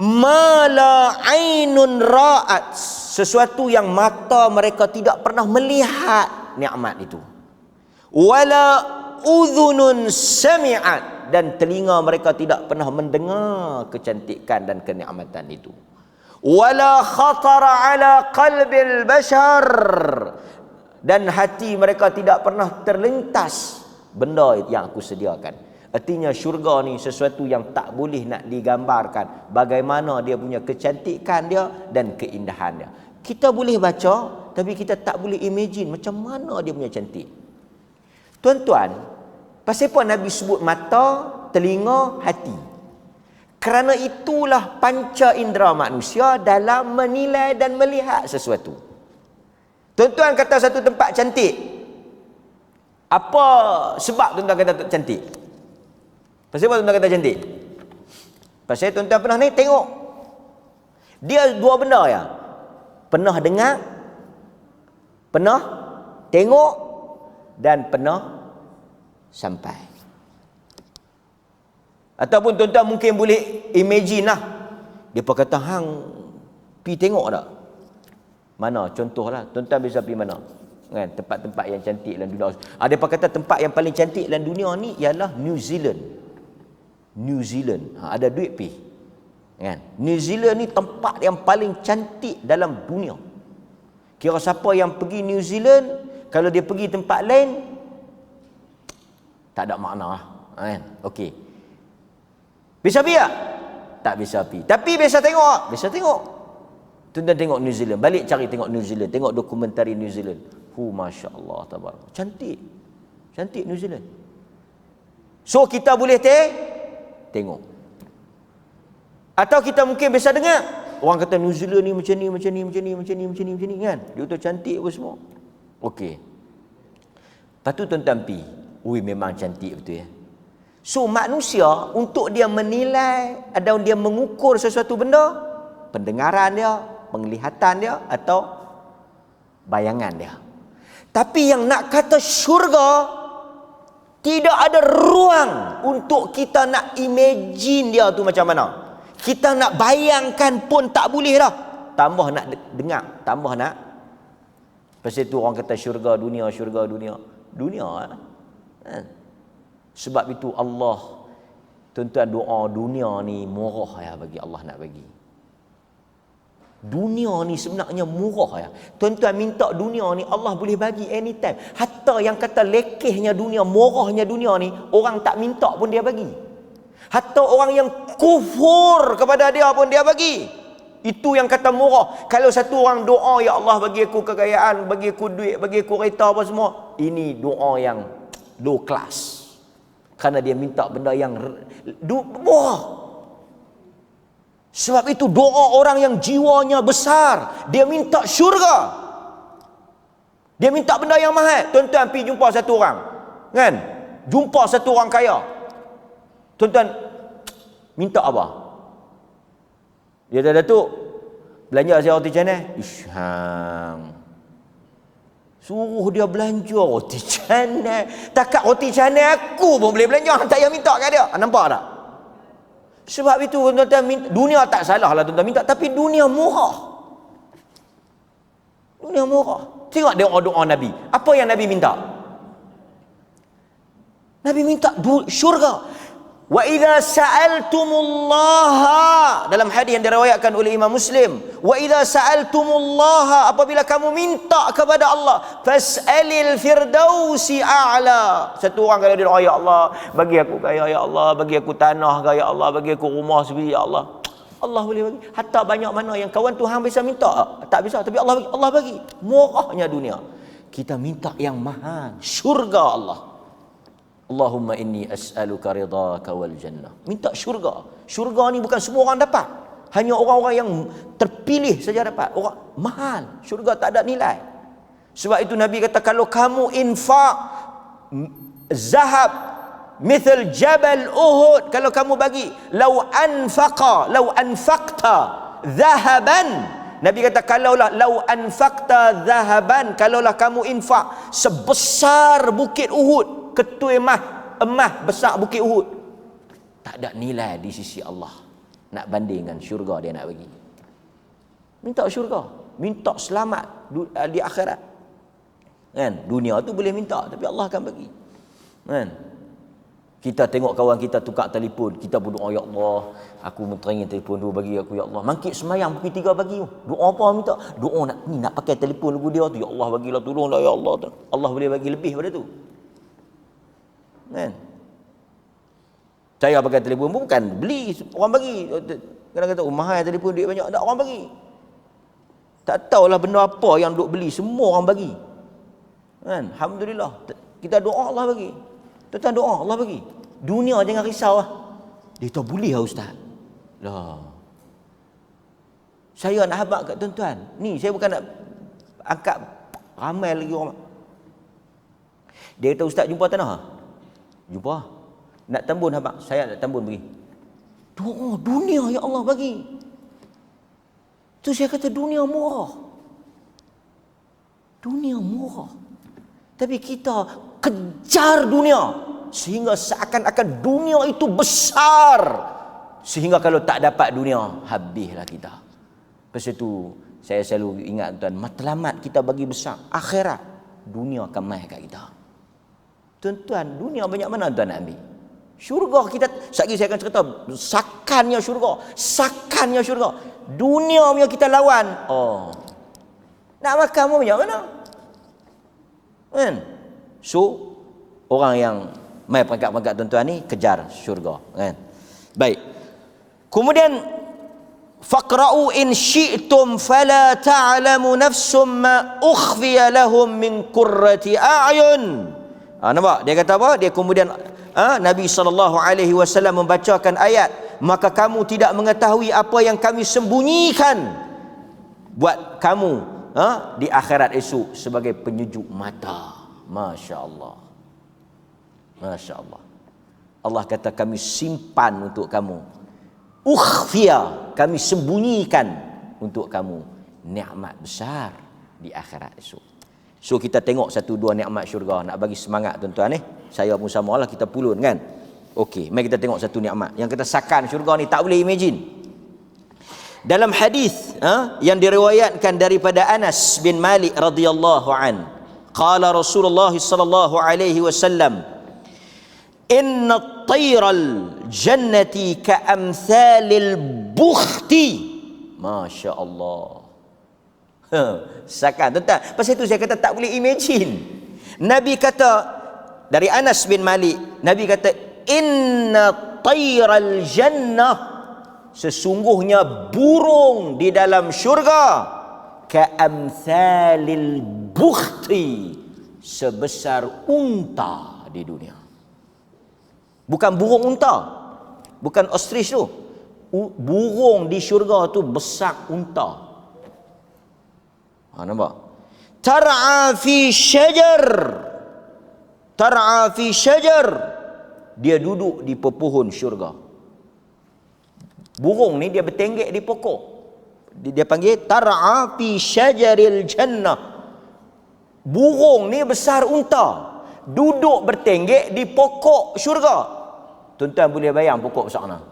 ma la 'ainun ra'at, sesuatu yang mata mereka tidak pernah melihat nikmat itu, wala udhunun sami'at, dan telinga mereka tidak pernah mendengar kecantikan dan kenikmatan itu, wala khatara ala qalbil bashar, dan hati mereka tidak pernah terlintas benda yang aku sediakan. Artinya syurga ni sesuatu yang tak boleh nak digambarkan bagaimana dia punya kecantikan dia dan keindahan dia. Kita boleh baca, tapi kita tak boleh imagine macam mana dia punya cantik. Tuan-tuan, pasal apa Nabi sebut mata, telinga, hati? Kerana itulah panca indera manusia dalam menilai dan melihat sesuatu. Tuan-tuan kata satu tempat cantik, apa sebab tuan-tuan kata cantik? Pasal apa tuan-tuan kata cantik? Pasal tuan-tuan pernah ni tengok. Dia dua benda ya. Pernah dengar, Pernah tengok dan pernah sampai. Ataupun tuan-tuan mungkin boleh imagine lah. Dia kata, hang pi tengok tak? Mana? Contohlah, tuan-tuan bisa pergi mana? Kan, tempat-tempat yang cantik dalam dunia. Ada kata tempat yang paling cantik dalam dunia ni ialah New Zealand. New Zealand. Ada duit pi. Kan? New Zealand ni tempat yang paling cantik dalam dunia. Kira siapa yang pergi New Zealand, kalau dia pergi tempat lain, tak ada makna lah. Kan? Okey. Bisa pergi tak? Tak bisa pergi. Tapi bisa tengok tak? Bisa tengok. Tuan-tuan tengok New Zealand. Balik cari tengok New Zealand. Tengok dokumentari New Zealand. Masya Allah. Tabarak. Cantik. Cantik New Zealand. So kita boleh tengok. Atau kita mungkin bisa dengar. Orang kata New Zealand ni macam ni, macam ni, macam ni, macam ni, macam ni, macam ni kan. Dia kata cantik apa semua. Okey. Lepas tu tuan-tuan pergi. Ui, memang cantik betul ya. So manusia untuk dia menilai atau dia mengukur sesuatu benda, pendengaran dia, penglihatan dia atau bayangan dia. Tapi yang nak kata syurga, tidak ada ruang untuk kita nak imagine dia tu macam mana. Kita nak bayangkan pun tak boleh dah. Tambah nak dengar, tambah nak. Pasal tu orang kata syurga dunia, syurga dunia. Dunia lah. Sebab itu Allah, tuan-tuan, doa dunia ni murah ya bagi Allah nak bagi. Dunia ni sebenarnya murah ya. Tuan-tuan minta dunia ni Allah boleh bagi anytime. Hatta yang kata lekehnya dunia, murahnya dunia ni, orang tak minta pun dia bagi. Hatta orang yang kufur kepada dia pun dia bagi. Itu yang kata murah. Kalau satu orang doa, ya Allah bagi aku kekayaan, bagi aku duit, bagi aku kereta apa semua, ini doa yang low class. Kerana dia minta benda yang murah. Sebab itu doa orang yang jiwanya besar, dia minta syurga. Dia minta benda yang mahal. Tuan-tuan pergi jumpa satu orang, kan? Jumpa satu orang kaya. Tuan-tuan minta apa? Dia kata, Datuk, belanja saya roti canai. Ish, hang. Suruh dia belanja roti canai. Takat roti canai aku pun boleh belanja. Tak payah minta kat dia. Nampak tak? Sebab itu tuan-tuan minta. Dunia tak salah lah tuan-tuan minta. Tapi dunia murah. Dunia murah. Tengok doa-doa Nabi. Apa yang Nabi minta? Nabi minta syurga. Wa idza sa'altumullaha, dalam hadis yang diriwayatkan oleh Imam Muslim, wa idza sa'altumullaha, apabila kamu minta kepada Allah, fas'alil firdausi a'la. Satu orang kalau dia doa, ya Allah bagi aku kaya, ya Allah bagi aku tanah, ya Allah bagi aku rumah sendiri, ya Allah, Allah boleh bagi. Hatta banyak mana yang kawan Tuhan bisa minta, tak bisa, tapi Allah bagi. Allah bagi. Murahnya dunia. Kita minta yang mahal, syurga Allah. Allahumma inni as'aluka ridhaka wal jannah. Minta syurga. Syurga ni bukan semua orang dapat. Hanya orang-orang yang terpilih saja dapat. Orang mahal. Syurga tak ada nilai. Sebab itu Nabi kata, kalau kamu infak zahab mithal jabal Uhud, kalau kamu bagi, lau anfaqta zahaban, Nabi kata, kalaulah lau anfaqta zahaban, kalaulah kamu infak sebesar bukit Uhud, ketui emas besar bukit Uhud, tak ada nilai di sisi Allah nak bandingkan syurga dia nak bagi. Minta syurga, minta selamat di akhirat, kan? Dunia tu boleh minta, tapi Allah akan bagi, kan? Kita tengok kawan kita tukar telefon, kita berdoa, ya Allah aku menteringin telefon tu, bagi aku ya Allah. Mangkit semayang pukul 3 pagi tu, doa apa minta? Doa nak pakai telefon lagu dia tu, ya Allah bagilah, tolonglah ya Allah. Allah boleh bagi lebih pada tu, kan? Saya pakai telefon pun bukan beli, orang bagi. Kadang kata, mahal telefon, duit banyak. Tak, orang bagi. Tak tahulah benda apa yang duk beli, semua orang bagi, kan? Alhamdulillah, kita doa Allah bagi. Tuan-tuan doa Allah bagi. Dunia jangan risau lah. Dia tahu boleh lah ustaz. Lah, saya nak habaq kat tuan-tuan ni, saya bukan nak angkat ramai lagi orang. Dia kata, ustaz jumpa tanah. Jumpa. Nak tambun habaq, saya nak tambun bagi. Doa dunia ya Allah bagi. Tu saya kata dunia murah. Dunia murah. Tapi kita kejar dunia sehingga seakan-akan dunia itu besar. Sehingga kalau tak dapat dunia, habislah kita. Lepas itu, saya selalu ingat tuan, matlamat kita bagi besar akhirat, dunia akan mai kat kita. Tuan-tuan, dunia banyak mana tuan nak ambil? Syurga kita, sekali saya akan cerita, sakannya syurga. Dunia punya kita lawan. Oh, nak makan pun banyak mana? Kan? So, orang yang mai pangkat-pangkat tuan-tuan ni kejar syurga, kan? Baik. Kemudian faqra'u in syi'tum fala ta'lamu nafsum ma ukhfiya lahum min qurrati a'yun. Nampak? Dia kata apa? Dia kemudian Nabi SAW membacakan ayat, maka kamu tidak mengetahui apa yang kami sembunyikan buat kamu di akhirat esok sebagai penyejuk mata. Masya Allah. Masya Allah. Allah kata kami simpan untuk kamu. Ukhfiya, kami sembunyikan untuk kamu nikmat besar di akhirat esok. So kita tengok satu dua nikmat syurga, nak bagi semangat tuan-tuan ni. Saya pun samalah, kita pulun kan. Okey, mari kita tengok satu nikmat yang kita sakan syurga ni tak boleh imagine. Dalam hadis yang diriwayatkan daripada Anas bin Malik radhiyallahu an, qala Rasulullah sallallahu alaihi wasallam, inna at-tayral jannati ka'amthalil bukhti. Masya Allah. Sakan tuan-tuan. Pasal itu saya kata tak boleh imagine. Nabi kata dari Anas bin Malik, Nabi kata inna tayral jannah, sesungguhnya burung di dalam syurga, ka'amthalil bukhti, sebesar unta di dunia. Bukan burung unta, bukan ostrich tu. Burung di syurga tu besar unta. Nampak? Tar'a fi syajar. Tar'a fi syajar. Dia duduk di pepohon syurga. Burung ni dia bertenggek di pokok. Dia panggil tar'a fi syajaril jannah. Burung ni besar unta, duduk bertenggek di pokok syurga. Tuan-tuan boleh bayang pokok besar mana?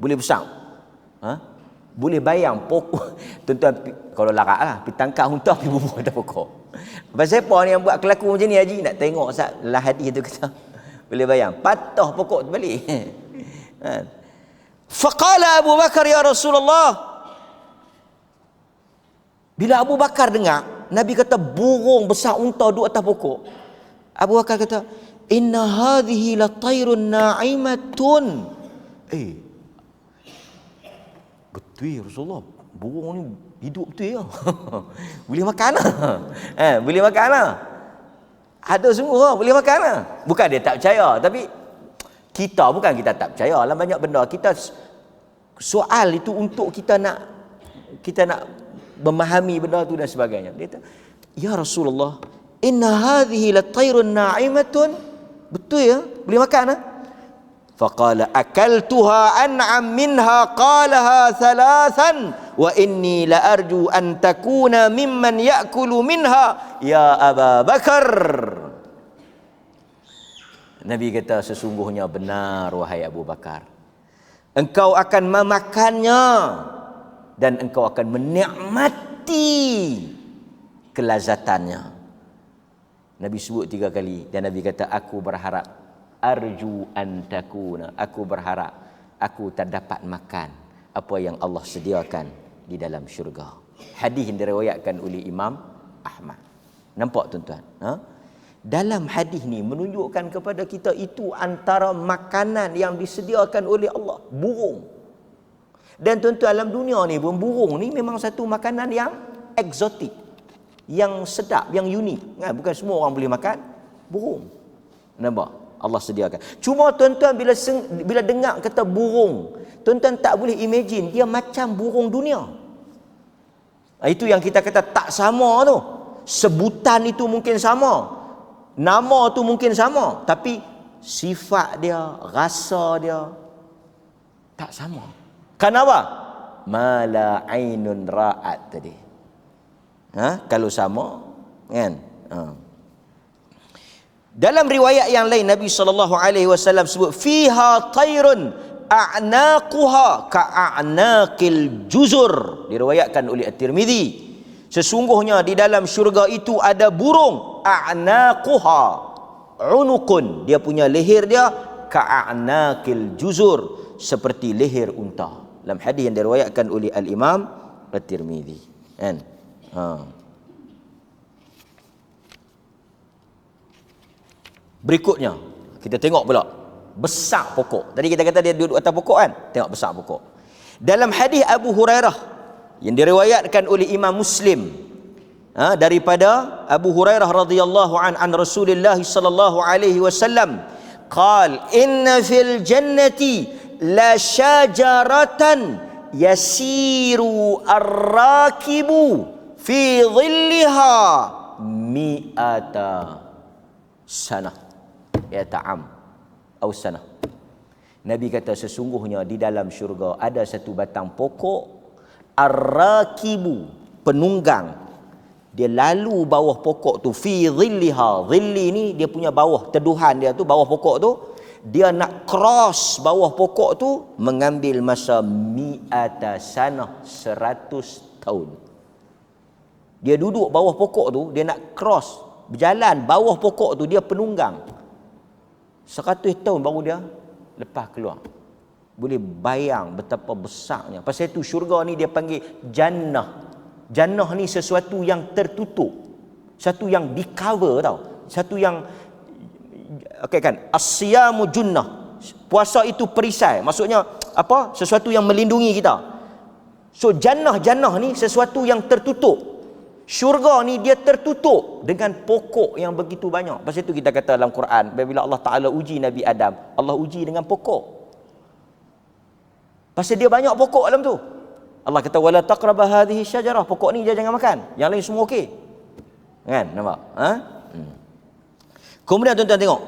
Boleh besar? Boleh bayang pokok. Tuan-tuan kalau larat lah, pergi tangkap unta, pergi bubuh atas pokok. Pasal siapa ni yang buat kelaku macam ni haji? Nak tengok lah hadis tu kata. Boleh bayang, patah pokok tu balik. Faqala Abu Bakar ya Rasulullah. Bila Abu Bakar dengar Nabi kata burung besar unta duduk atas pokok, Abu Bakar kata, inna hadhihi la tayrun na'imatun. Betul Rasulullah, burung ni hidup betul ya. Boleh makan lah. Boleh makan lah. Ada semua boleh makan lah. Bukan dia tak percaya, tapi kita bukan kita tak percaya dalam banyak benda. Kita soal itu untuk kita nak memahami benda tu dan sebagainya. Dia kata, ya Rasulullah, inna hadhihi la tayrun na'imatun. Betul ya? Boleh makan lah. Faqala akaltuha an'am minha qalaha thalathan wa inni la arju an takuna mimman ya'kulu minha ya Aba Bakar. Nabi kata sesungguhnya benar wahai Abu Bakar, engkau akan memakannya dan engkau akan menikmati kelazatannya. Nabi sebut 3 kali dan Nabi kata aku berharap, arju an takuna, aku berharap aku terdapat makan apa yang Allah sediakan di dalam syurga. Hadis yang diriwayatkan oleh Imam Ahmad. Nampak tuan-tuan? Dalam hadis ni menunjukkan kepada kita itu antara makanan yang disediakan oleh Allah, burung. Dan tuan-tuan, dalam dunia ni pun burung ni memang satu makanan yang eksotik, yang sedap, yang unik. Bukan semua orang boleh makan burung. Nampak? Allah sediakan. Cuma tuan-tuan bila dengar kata burung, tuan-tuan tak boleh imagine dia macam burung dunia. Itu yang kita kata tak sama tu. Sebutan itu mungkin sama, nama tu mungkin sama, tapi sifat dia, rasa dia tak sama. Kenapa? Mala ainun ra'at tadi. Kalau sama, kan? Dalam riwayat yang lain Nabi SAW sebut fiha tairun a'naquha ka'anaqil juzur, diriwayatkan oleh At-Tirmidzi. Sesungguhnya di dalam syurga itu ada burung, a'naquha, unuqun, dia punya leher dia ka'anaqil juzur, seperti leher unta. Dalam hadis yang diriwayatkan oleh Al-Imam At-Tirmidzi, kan? Berikutnya kita tengok pula besar pokok. Tadi kita kata dia duduk atas pokok, kan? Tengok besar pokok. Dalam hadis Abu Hurairah yang diriwayatkan oleh Imam Muslim, daripada Abu Hurairah radhiyallahu an Rasulullah sallallahu alaihi wasallam, qal inna fil jannati la syajaratan yasiru ar-rakibu fi dhilliha mi'ata sanah ya ta'am atau sanah. Nabi kata sesungguhnya di dalam syurga ada satu batang pokok, ar-rakibu, penunggang, dia lalu bawah pokok tu, fi dhilliha, dhilli ni dia punya bawah, teduhan dia tu, bawah pokok tu, dia nak cross bawah pokok tu mengambil masa mi'ata sanah, 100 tahun. Dia duduk bawah pokok tu, dia nak cross, berjalan bawah pokok tu, dia penunggang. 100 tahun baru dia lepas keluar. Boleh bayang betapa besarnya. Pasal itu syurga ni dia panggil jannah. Jannah ni sesuatu yang tertutup, satu yang di cover tau, satu yang kan, as-siyamu junnah, puasa itu perisai, maksudnya apa? Sesuatu yang melindungi kita. So jannah ni sesuatu yang tertutup. Syurga ni dia tertutup dengan pokok yang begitu banyak. Pasal itu kita kata dalam Quran, bila Allah Ta'ala uji Nabi Adam, Allah uji dengan pokok. Pasal dia banyak pokok dalam tu. Allah kata wala taqraba hadhihi syajarah, pokok ni jangan makan, yang lain semua okey. Kan? Nampak? Kemudian tuan-tuan tengok,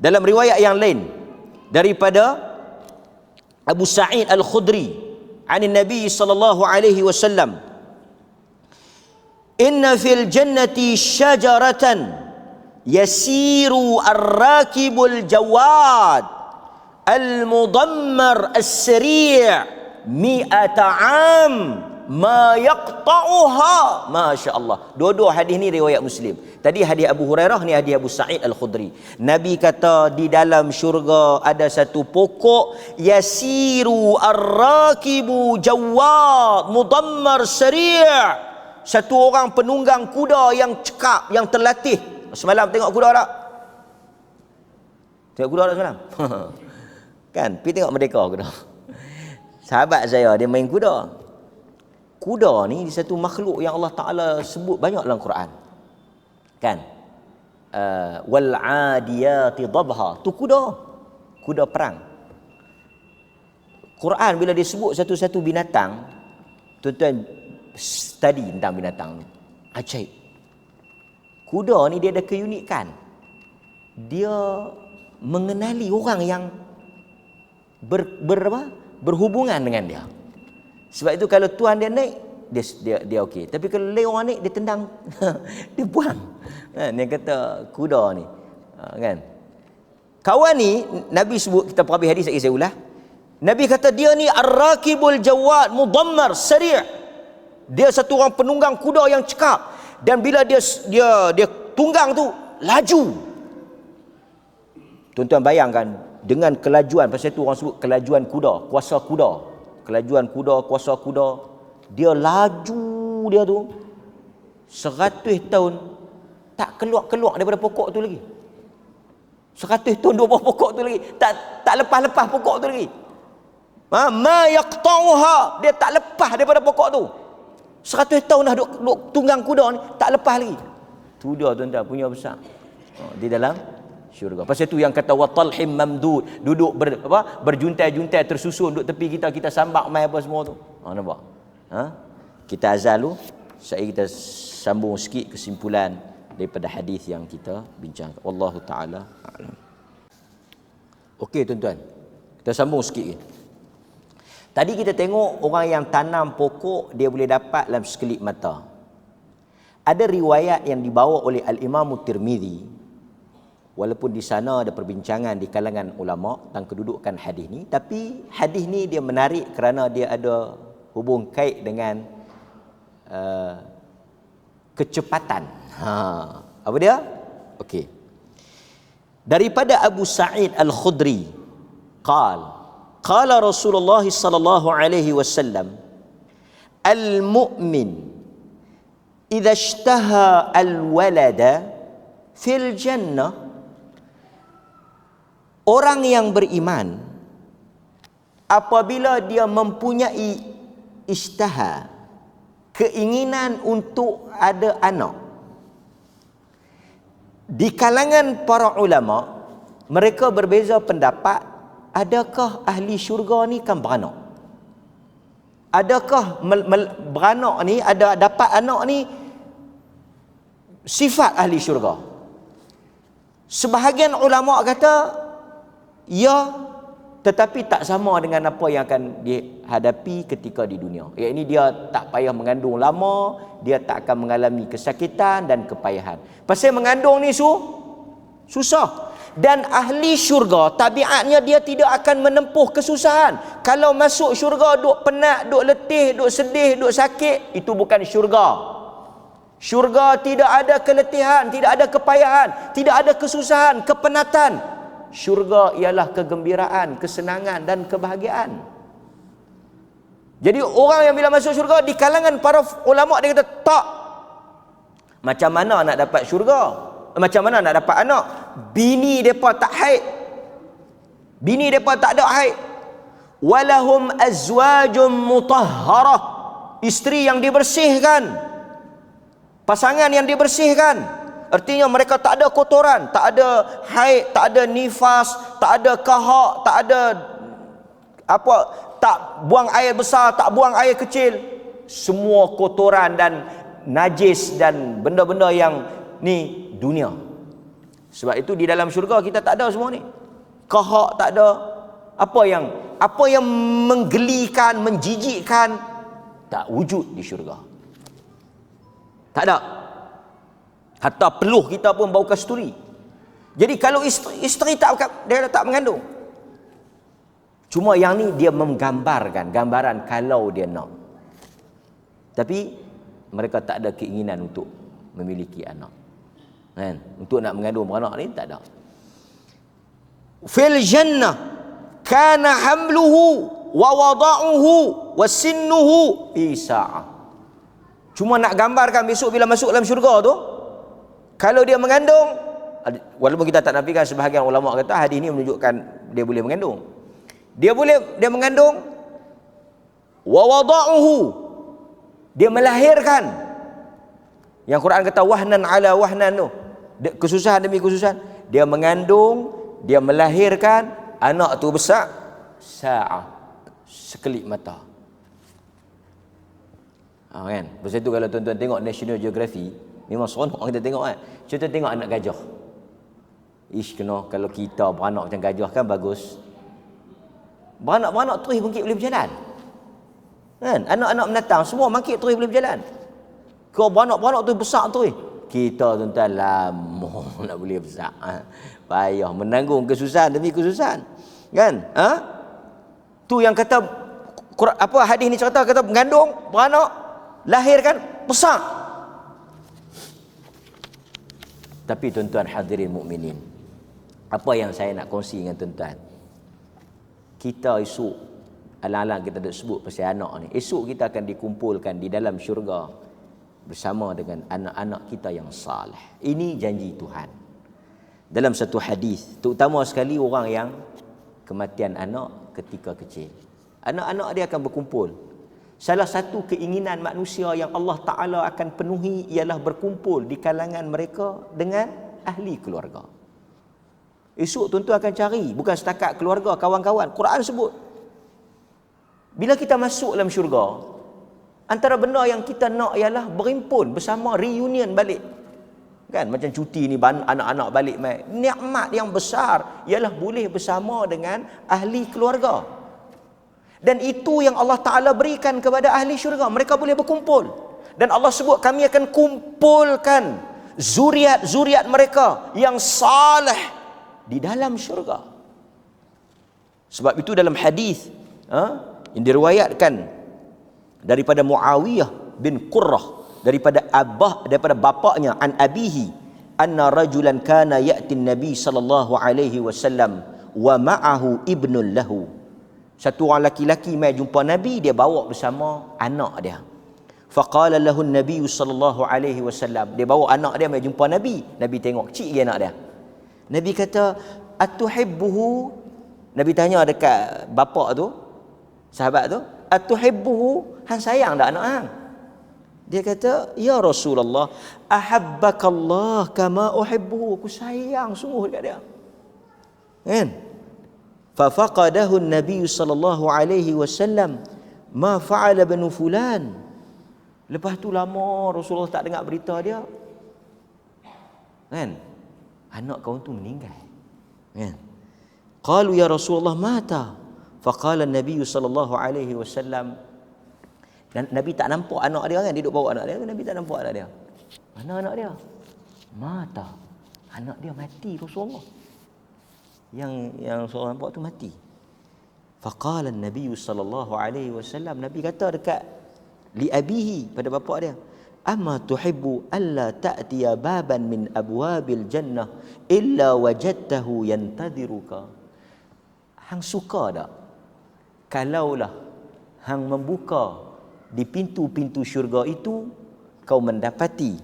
dalam riwayat yang lain daripada Abu Sa'id Al-Khudri an Nabi sallallahu alaihi wasallam, inna fil jannati syajaratan yasiru ar-rakibul jawad al-mudammar as-sari' mi'ata am ma yaqta'uha. Masya Allah. Dua-dua hadis ni riwayat Muslim. Tadi hadis Abu Hurairah, ni hadis Abu Sa'id Al-Khudri. Nabi kata di dalam syurga ada satu pokok, yasiru ar-rakibu jawad mudammar sari', satu orang penunggang kuda yang cekap, yang terlatih. Semalam tengok kuda tak? Tengok kuda tak semalam? Kan? Pergi tengok Merdeka kuda. Sahabat saya dia main kuda. Kuda ni satu makhluk yang Allah Ta'ala sebut banyak dalam Quran. Kan? Wal 'adiyati dhabha. Tu kuda. Kuda perang. Quran bila dia sebut satu-satu binatang, tuan-tuan study tentang binatang ni. Ajaib. Kuda ni dia ada keunikan. Dia mengenali orang yang berhubungan dengan dia. Sebab itu kalau tuan dia naik, dia okey. Tapi kalau orang naik, dia tendang, dia buang. Dia kata kuda ni, kan? Kawan ni Nabi sebut, kita perhabis hadis saya ulah. Nabi kata dia ni ar-rakibul jawad mudammar sari'. Dia satu orang penunggang kuda yang cekap, dan bila dia tunggang tu laju. Tuan-tuan bayangkan dengan kelajuan, pasal itu orang sebut kelajuan kuda, kuasa kuda. Kelajuan kuda, kuasa kuda. Dia laju dia tu 100 tahun tak keluar daripada pokok tu lagi. 100 tahun dua bawah pokok tu lagi. Tak lepas pokok tu lagi. Ma yaqta'uha, dia tak lepas daripada pokok tu. 100 tahun dah duk tunggang kuda ni, tak lepas lagi. Tu dia tuan-tuan punya besar. Di dalam syurga. Pasal tu yang kata wa talhim mamdud, duduk berjuntai-juntai tersusun duduk tepi kita sambak mai apa semua tu. Nampak? Kita azal dulu, saya kita sambung sikit kesimpulan daripada hadis yang kita bincang. Wallahu taala a'lam. Okey tuan-tuan. Kita sambung sikit. Tadi kita tengok orang yang tanam pokok dia boleh dapat dalam sekelip mata. Ada riwayat yang dibawa oleh Al-Imam Tirmizi, walaupun di sana ada perbincangan di kalangan ulama tentang kedudukan hadis ni, tapi hadis ni dia menarik kerana dia ada hubung kait dengan kecepatan. Apa dia? Okey. Daripada Abu Sa'id Al-Khudri, qala Rasulullah sallallahu alaihi wasallam, al-mu'min idza ishtaha al-walada fil jannah. Orang yang beriman apabila dia mempunyai ishtaha, keinginan untuk ada anak, di kalangan para ulama mereka berbeza pendapat, adakah ahli syurga ni kan beranak? Adakah beranak ni, ada dapat anak ni sifat ahli syurga? Sebahagian ulama kata ya, tetapi tak sama dengan apa yang akan dihadapi ketika di dunia. Iaitu dia tak payah mengandung lama, dia tak akan mengalami kesakitan dan kepayahan. Pasal mengandung ni susah. Dan ahli syurga tabiatnya dia tidak akan menempuh kesusahan. Kalau masuk syurga duk penat, duk letih, duk sedih, duk sakit, itu bukan syurga. Syurga tidak ada keletihan, tidak ada kepayahan, tidak ada kesusahan, kepenatan. Syurga ialah kegembiraan, kesenangan dan kebahagiaan. Jadi orang yang bila masuk syurga, di kalangan para ulama dia kata tak. Macam mana nak dapat syurga? Macam mana nak dapat anak? Bini mereka tak haid. Bini mereka tak ada haid. Walahum azwajum mutahharah. Isteri yang dibersihkan. Pasangan yang dibersihkan. Artinya mereka tak ada kotoran, tak ada haid, tak ada nifas, tak ada kahak, tak ada apa, tak buang air besar, tak buang air kecil. Semua kotoran dan najis dan benda-benda yang ni dunia. Sebab itu di dalam syurga kita tak ada semua ni. Kahak tak ada. Apa yang menggelikan, menjijikkan tak wujud di syurga. Tak ada. Hatta peluh kita pun bau kasturi. Jadi kalau isteri dia tak mengandung. Cuma yang ni dia menggambarkan gambaran kalau dia nak. Tapi mereka tak ada keinginan untuk memiliki anak. Kan? Untuk nak mengandung beranak ni tak ada. Fil jannah kana hamluhu wa wada'uhu wa sinnuhu fi sa'ah. Cuma nak gambarkan besok bila masuk dalam syurga tu, kalau dia mengandung, walaupun kita tak nafikan, sebahagian ulama kata hadis ini menunjukkan dia boleh mengandung. Dia mengandung, wa wada'uhu, dia melahirkan. Yang Quran kata wahnan ala wahnan tu, kesusahan demi kesusahan. Dia mengandung, dia melahirkan, anak tu besar, sa'ah, sekelip mata. Kan? Pasal itu kalau tuan-tuan tengok National Geography, memang seronok kita tengok kan. Contoh tengok anak gajah. Kalau kita beranak macam gajah kan bagus. Beranak terus mungkin boleh berjalan. Kan? Anak-anak menatang semua mungkin terus boleh berjalan. Kau beranak tu besar terus. Kita tuan-tuan lama nak boleh besar. Payah menanggung kesusahan demi kesusahan. Kan? Tu yang kata hadis ni cerita kata mengandung, beranak, lahirkan, besar. Tapi tuan-tuan hadirin mukminin, apa yang saya nak kongsi dengan tuan-tuan, kita esok, alang-alang kita dah sebut pasal anak ni, esok kita akan dikumpulkan di dalam syurga bersama dengan anak-anak kita yang salih. Ini janji Tuhan. Dalam satu hadis, terutama sekali orang yang kematian anak ketika kecil, anak-anak dia akan berkumpul. Salah satu keinginan manusia yang Allah Ta'ala akan penuhi ialah berkumpul di kalangan mereka dengan ahli keluarga. Esok tuan-tuan akan cari, bukan setakat keluarga, kawan-kawan. Quran sebut, bila kita masuk dalam syurga, antara benda yang kita nak ialah berhimpun bersama, reunion balik. Kan? Macam cuti ni, anak-anak balik mai. Nikmat yang besar ialah boleh bersama dengan ahli keluarga. Dan itu yang Allah Ta'ala berikan kepada ahli syurga. Mereka boleh berkumpul. Dan Allah sebut kami akan kumpulkan zuriat-zuriat mereka yang saleh di dalam syurga. Sebab itu dalam hadis yang diriwayatkan daripada Muawiyah bin Qurrah, daripada bapaknya, an abihi, anna rajulan kana ya'ti Nabi sallallahu alaihi wasallam wa ma'ahu ibnun lahu. Satu orang laki-laki mai jumpa Nabi, dia bawa bersama anak dia. Faqala lahu Nabi sallallahu alaihi wasallam, dia bawa anak dia mai jumpa Nabi. Nabi tengok kecil lagi anak dia. Nabi kata, atuhibbuhu? Nabi tanya dekat bapa tu, sahabat tu, atuhibbuhu? Hang sayang tak anak hang? Dia kata, ya Rasulullah, ahabbakallah kama uhibbuhu. Aku sayang sungguh dekat dia. Kan? Fafaqadahu Nabi sallallahu alaihi wasallam, ma fa'ala banu fulan. Lepas tu lama Rasulullah tak dengar berita dia. Kan? Anak kau tu meninggal. Kan? Qalu ya Rasulullah mata. Faqala Nabi sallallahu alaihi wasallam, dan Nabi tak nampak anak dia kan, dia duduk bawa anak dia, Nabi tak nampak anak dia. Mana anak dia? Mata. Anak dia mati Rasulullah. Yang Rasulullah nampak tu mati. Faqala Nabi sallallahu alaihi wasallam, Nabi kata dekat li abihi, pada bapa dia, amma tuhibbu alla ta'tiya baban min abwabil jannah illa wajadtahu yantadhiruka. Hang suka tak kalaulah hang membuka di pintu-pintu syurga itu, kau mendapati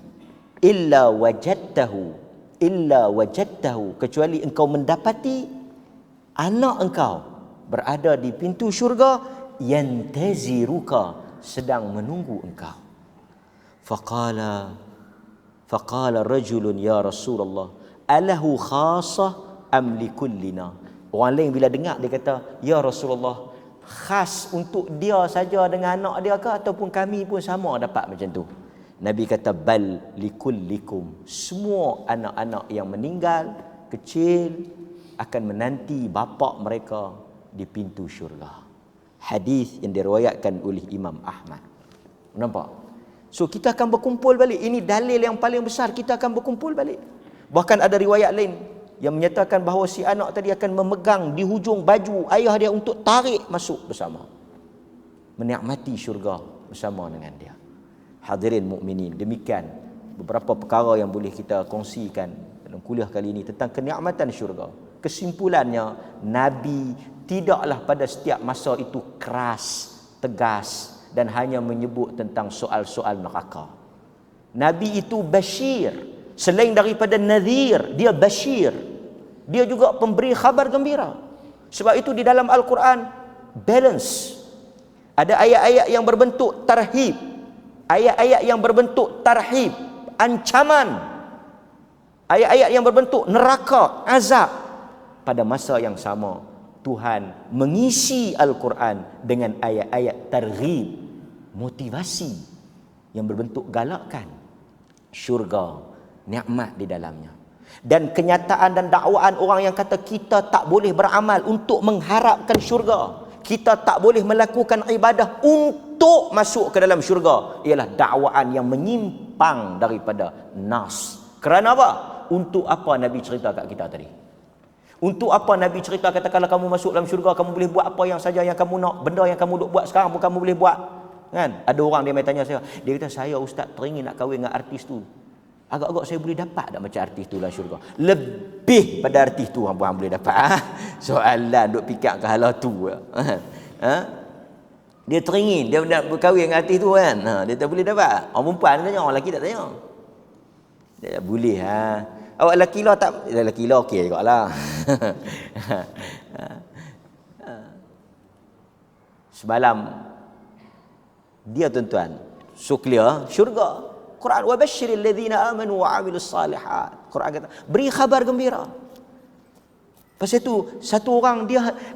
illa wajadtahu, kecuali engkau mendapati anak engkau berada di pintu syurga, yantaziruka, sedang menunggu engkau. Faqala rajulun ya Rasulullah, alahu khasah am likullina? Orang lain bila dengar dia kata, ya Rasulullah, khas untuk dia saja dengan anak dia ke, ataupun kami pun sama dapat macam tu? Nabi kata, bal likullikum. Semua anak-anak yang meninggal kecil akan menanti bapa mereka di pintu syurga. Hadis yang diriwayatkan oleh Imam Ahmad. Nampak? So kita akan berkumpul balik. Ini dalil yang paling besar, kita akan berkumpul balik. Bahkan ada riwayat lain yang menyatakan bahawa si anak tadi akan memegang di hujung baju ayah dia untuk tarik masuk bersama, menikmati syurga bersama dengan dia. Hadirin mukminin, demikian beberapa perkara yang boleh kita kongsikan dalam kuliah kali ini tentang kenikmatan syurga. Kesimpulannya, Nabi tidaklah pada setiap masa itu keras, tegas dan hanya menyebut tentang soal-soal neraka. Nabi itu basyir. Selain daripada nadhir, dia basyir. Dia juga pemberi khabar gembira. Sebab itu di dalam Al-Quran balance. Ada ayat-ayat yang berbentuk tarhib, ayat-ayat yang berbentuk tarhib, ancaman, ayat-ayat yang berbentuk neraka, azab. Pada masa yang sama, Tuhan mengisi Al-Quran dengan ayat-ayat targhib, motivasi yang berbentuk galakan syurga, nikmat di dalamnya. Dan kenyataan dan dakwaan orang yang kata kita tak boleh beramal untuk mengharapkan syurga, kita tak boleh melakukan ibadah untuk masuk ke dalam syurga, ialah dakwaan yang menyimpang daripada nas. Kerana apa? Untuk apa Nabi cerita kat kita tadi? Untuk apa Nabi cerita kata kalau kamu masuk dalam syurga, kamu boleh buat apa yang saja yang kamu nak, benda yang kamu duk buat sekarang pun kamu boleh buat. Kan? Ada orang dia mai tanya saya, dia kata, saya ustaz teringin nak kahwin dengan artis tu. Agak-agak saya boleh dapat tak macam artis tu dalam syurga? Lebih pada artis tu hang boleh dapat. Soalan duk fikir ke halah tu. Dia teringin dia nak berkahwin dengan artis tu kan. Dia tak boleh dapat. Orang perempuan tanya, orang lelaki tak tanya. Dia boleh awak lelaki lah tak? Lelaki lah okey jugaklah. Semalam dia tuan-tuan, so clear syurga. Quran, wa basyiril ladzina amanu wa 'amilus salihat. Quran kata, beri khabar gembira. Pasal itu satu orang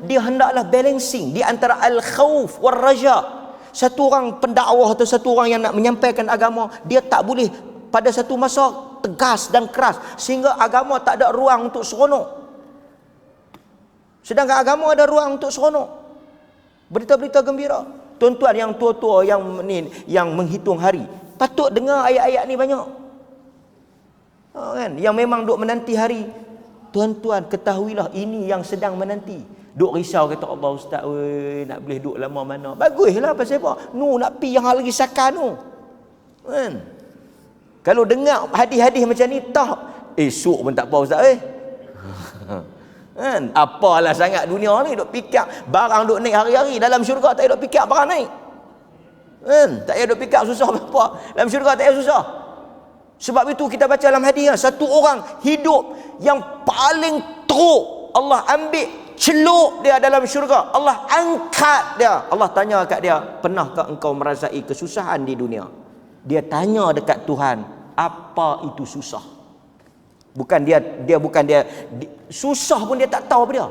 dia hendaklah balancing di antara al-khauf war raja. Satu orang pendakwah atau satu orang yang nak menyampaikan agama, dia tak boleh pada satu masa tegas dan keras sehingga agama tak ada ruang untuk seronok. Sedangkan agama ada ruang untuk seronok. Berita-berita gembira. Tuan-tuan yang tua-tua yang menghitung hari, Patut dengar ayat-ayat ni banyak. Kan? Yang memang duk menanti hari. Tuan-tuan, ketahuilah ini yang sedang menanti. Duk risau kata Allah, ustaz, nak boleh duk lama mana? Baguslah, pasal apa? Nak pi yang lagi sakan tu. Kan? Kalau dengar hadis-hadis macam ni, tak. Esok pun tak apa, ustaz. Kan? Apalah sangat dunia ni, duk fikir barang duk naik hari-hari. Dalam syurga tak payah duk fikir barang naik. Kan? Tak payah duk fikir susah apa. Dalam syurga tak payah susah. Sebab itu kita baca dalam hadis, satu orang hidup yang paling teruk, Allah ambil celuk dia dalam syurga, Allah angkat dia. Allah tanya kat dia, pernahkah engkau merasai kesusahan di dunia? Dia tanya dekat Tuhan, apa itu susah? Bukan dia susah pun dia tak tahu apa dia.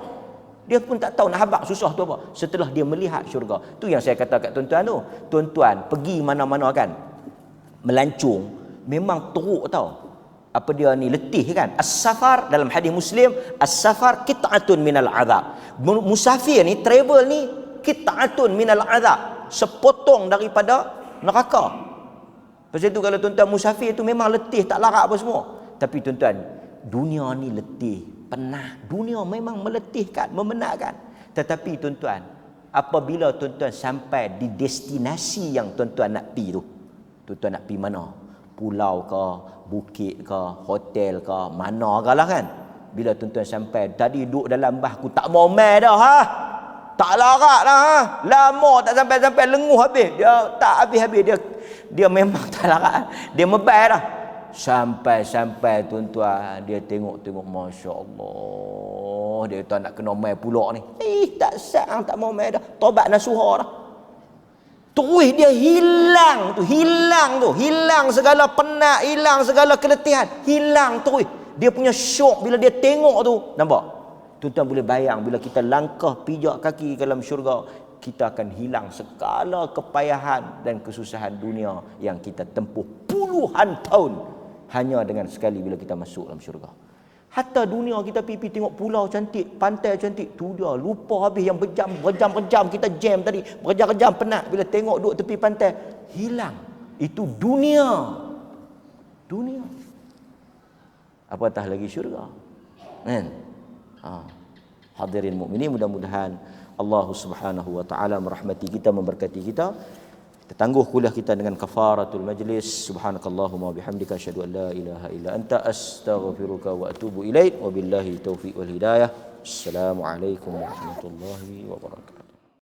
Dia pun tak tahu nak habaq susah tu apa. Setelah dia melihat syurga. Tu yang saya kata kat tuan-tuan tu. Tuan-tuan pergi mana-mana kan, melancong, memang teruk tau. Apa dia ni, letih kan. As-safar dalam hadis Muslim, as-safar qit'atun minal azab. Musafir ni, travel ni, qit'atun minal azab, sepotong daripada neraka. Pasal itu kalau tuan-tuan musafir tu memang letih, tak larat apa semua. Tapi tuan-tuan, dunia ni letih, penat. Dunia memang meletihkan, memenatkan. Tetapi tuan-tuan, apabila tuan-tuan sampai di destinasi yang tuan-tuan nak pi tu, tuan-tuan nak pi mana? Pulau ke, bukit ke, hotel ke, mana ke lah kan. Bila tuan-tuan sampai, tadi duduk dalam bah aku tak mau main dah tak larat dah lama tak sampai-sampai, lenguh habis. Dia tak habis-habis, dia memang tak larat. Dia mebal dah. Sampai-sampai tuan-tuan, dia tengok-tengok, Masya Allah, dia tak nak kena main pulak ni. Tak sah, tak mau main dah. Tobat nasuha dah. Terus dia hilang segala penat, hilang segala keletihan, hilang terus. Dia punya syok bila dia tengok tu. Nampak? Tuan-tuan boleh bayang bila kita langkah pijak kaki ke dalam syurga, kita akan hilang segala kepayahan dan kesusahan dunia yang kita tempuh puluhan tahun hanya dengan sekali bila kita masuk dalam syurga. Hatta dunia kita pergi tengok pulau cantik, pantai cantik, tu dia lupa habis yang berjam-jam kita jam tadi, berjam-jam penat bila tengok duduk tepi pantai, hilang. Itu dunia. Apatah lagi syurga. Kan? Hadirin mukminin, mudah-mudahan Allah Subhanahu wa taala merahmati kita, memberkati kita. Kita tangguh kuliah kita dengan kafaratul majlis. Subhanakallahumma bihamdika asyhadu an la ilaha illa anta astaghfiruka wa atubu ilaik. Wabillahi taufiq wal hidayah. Assalamualaikum warahmatullahi wabarakatuh.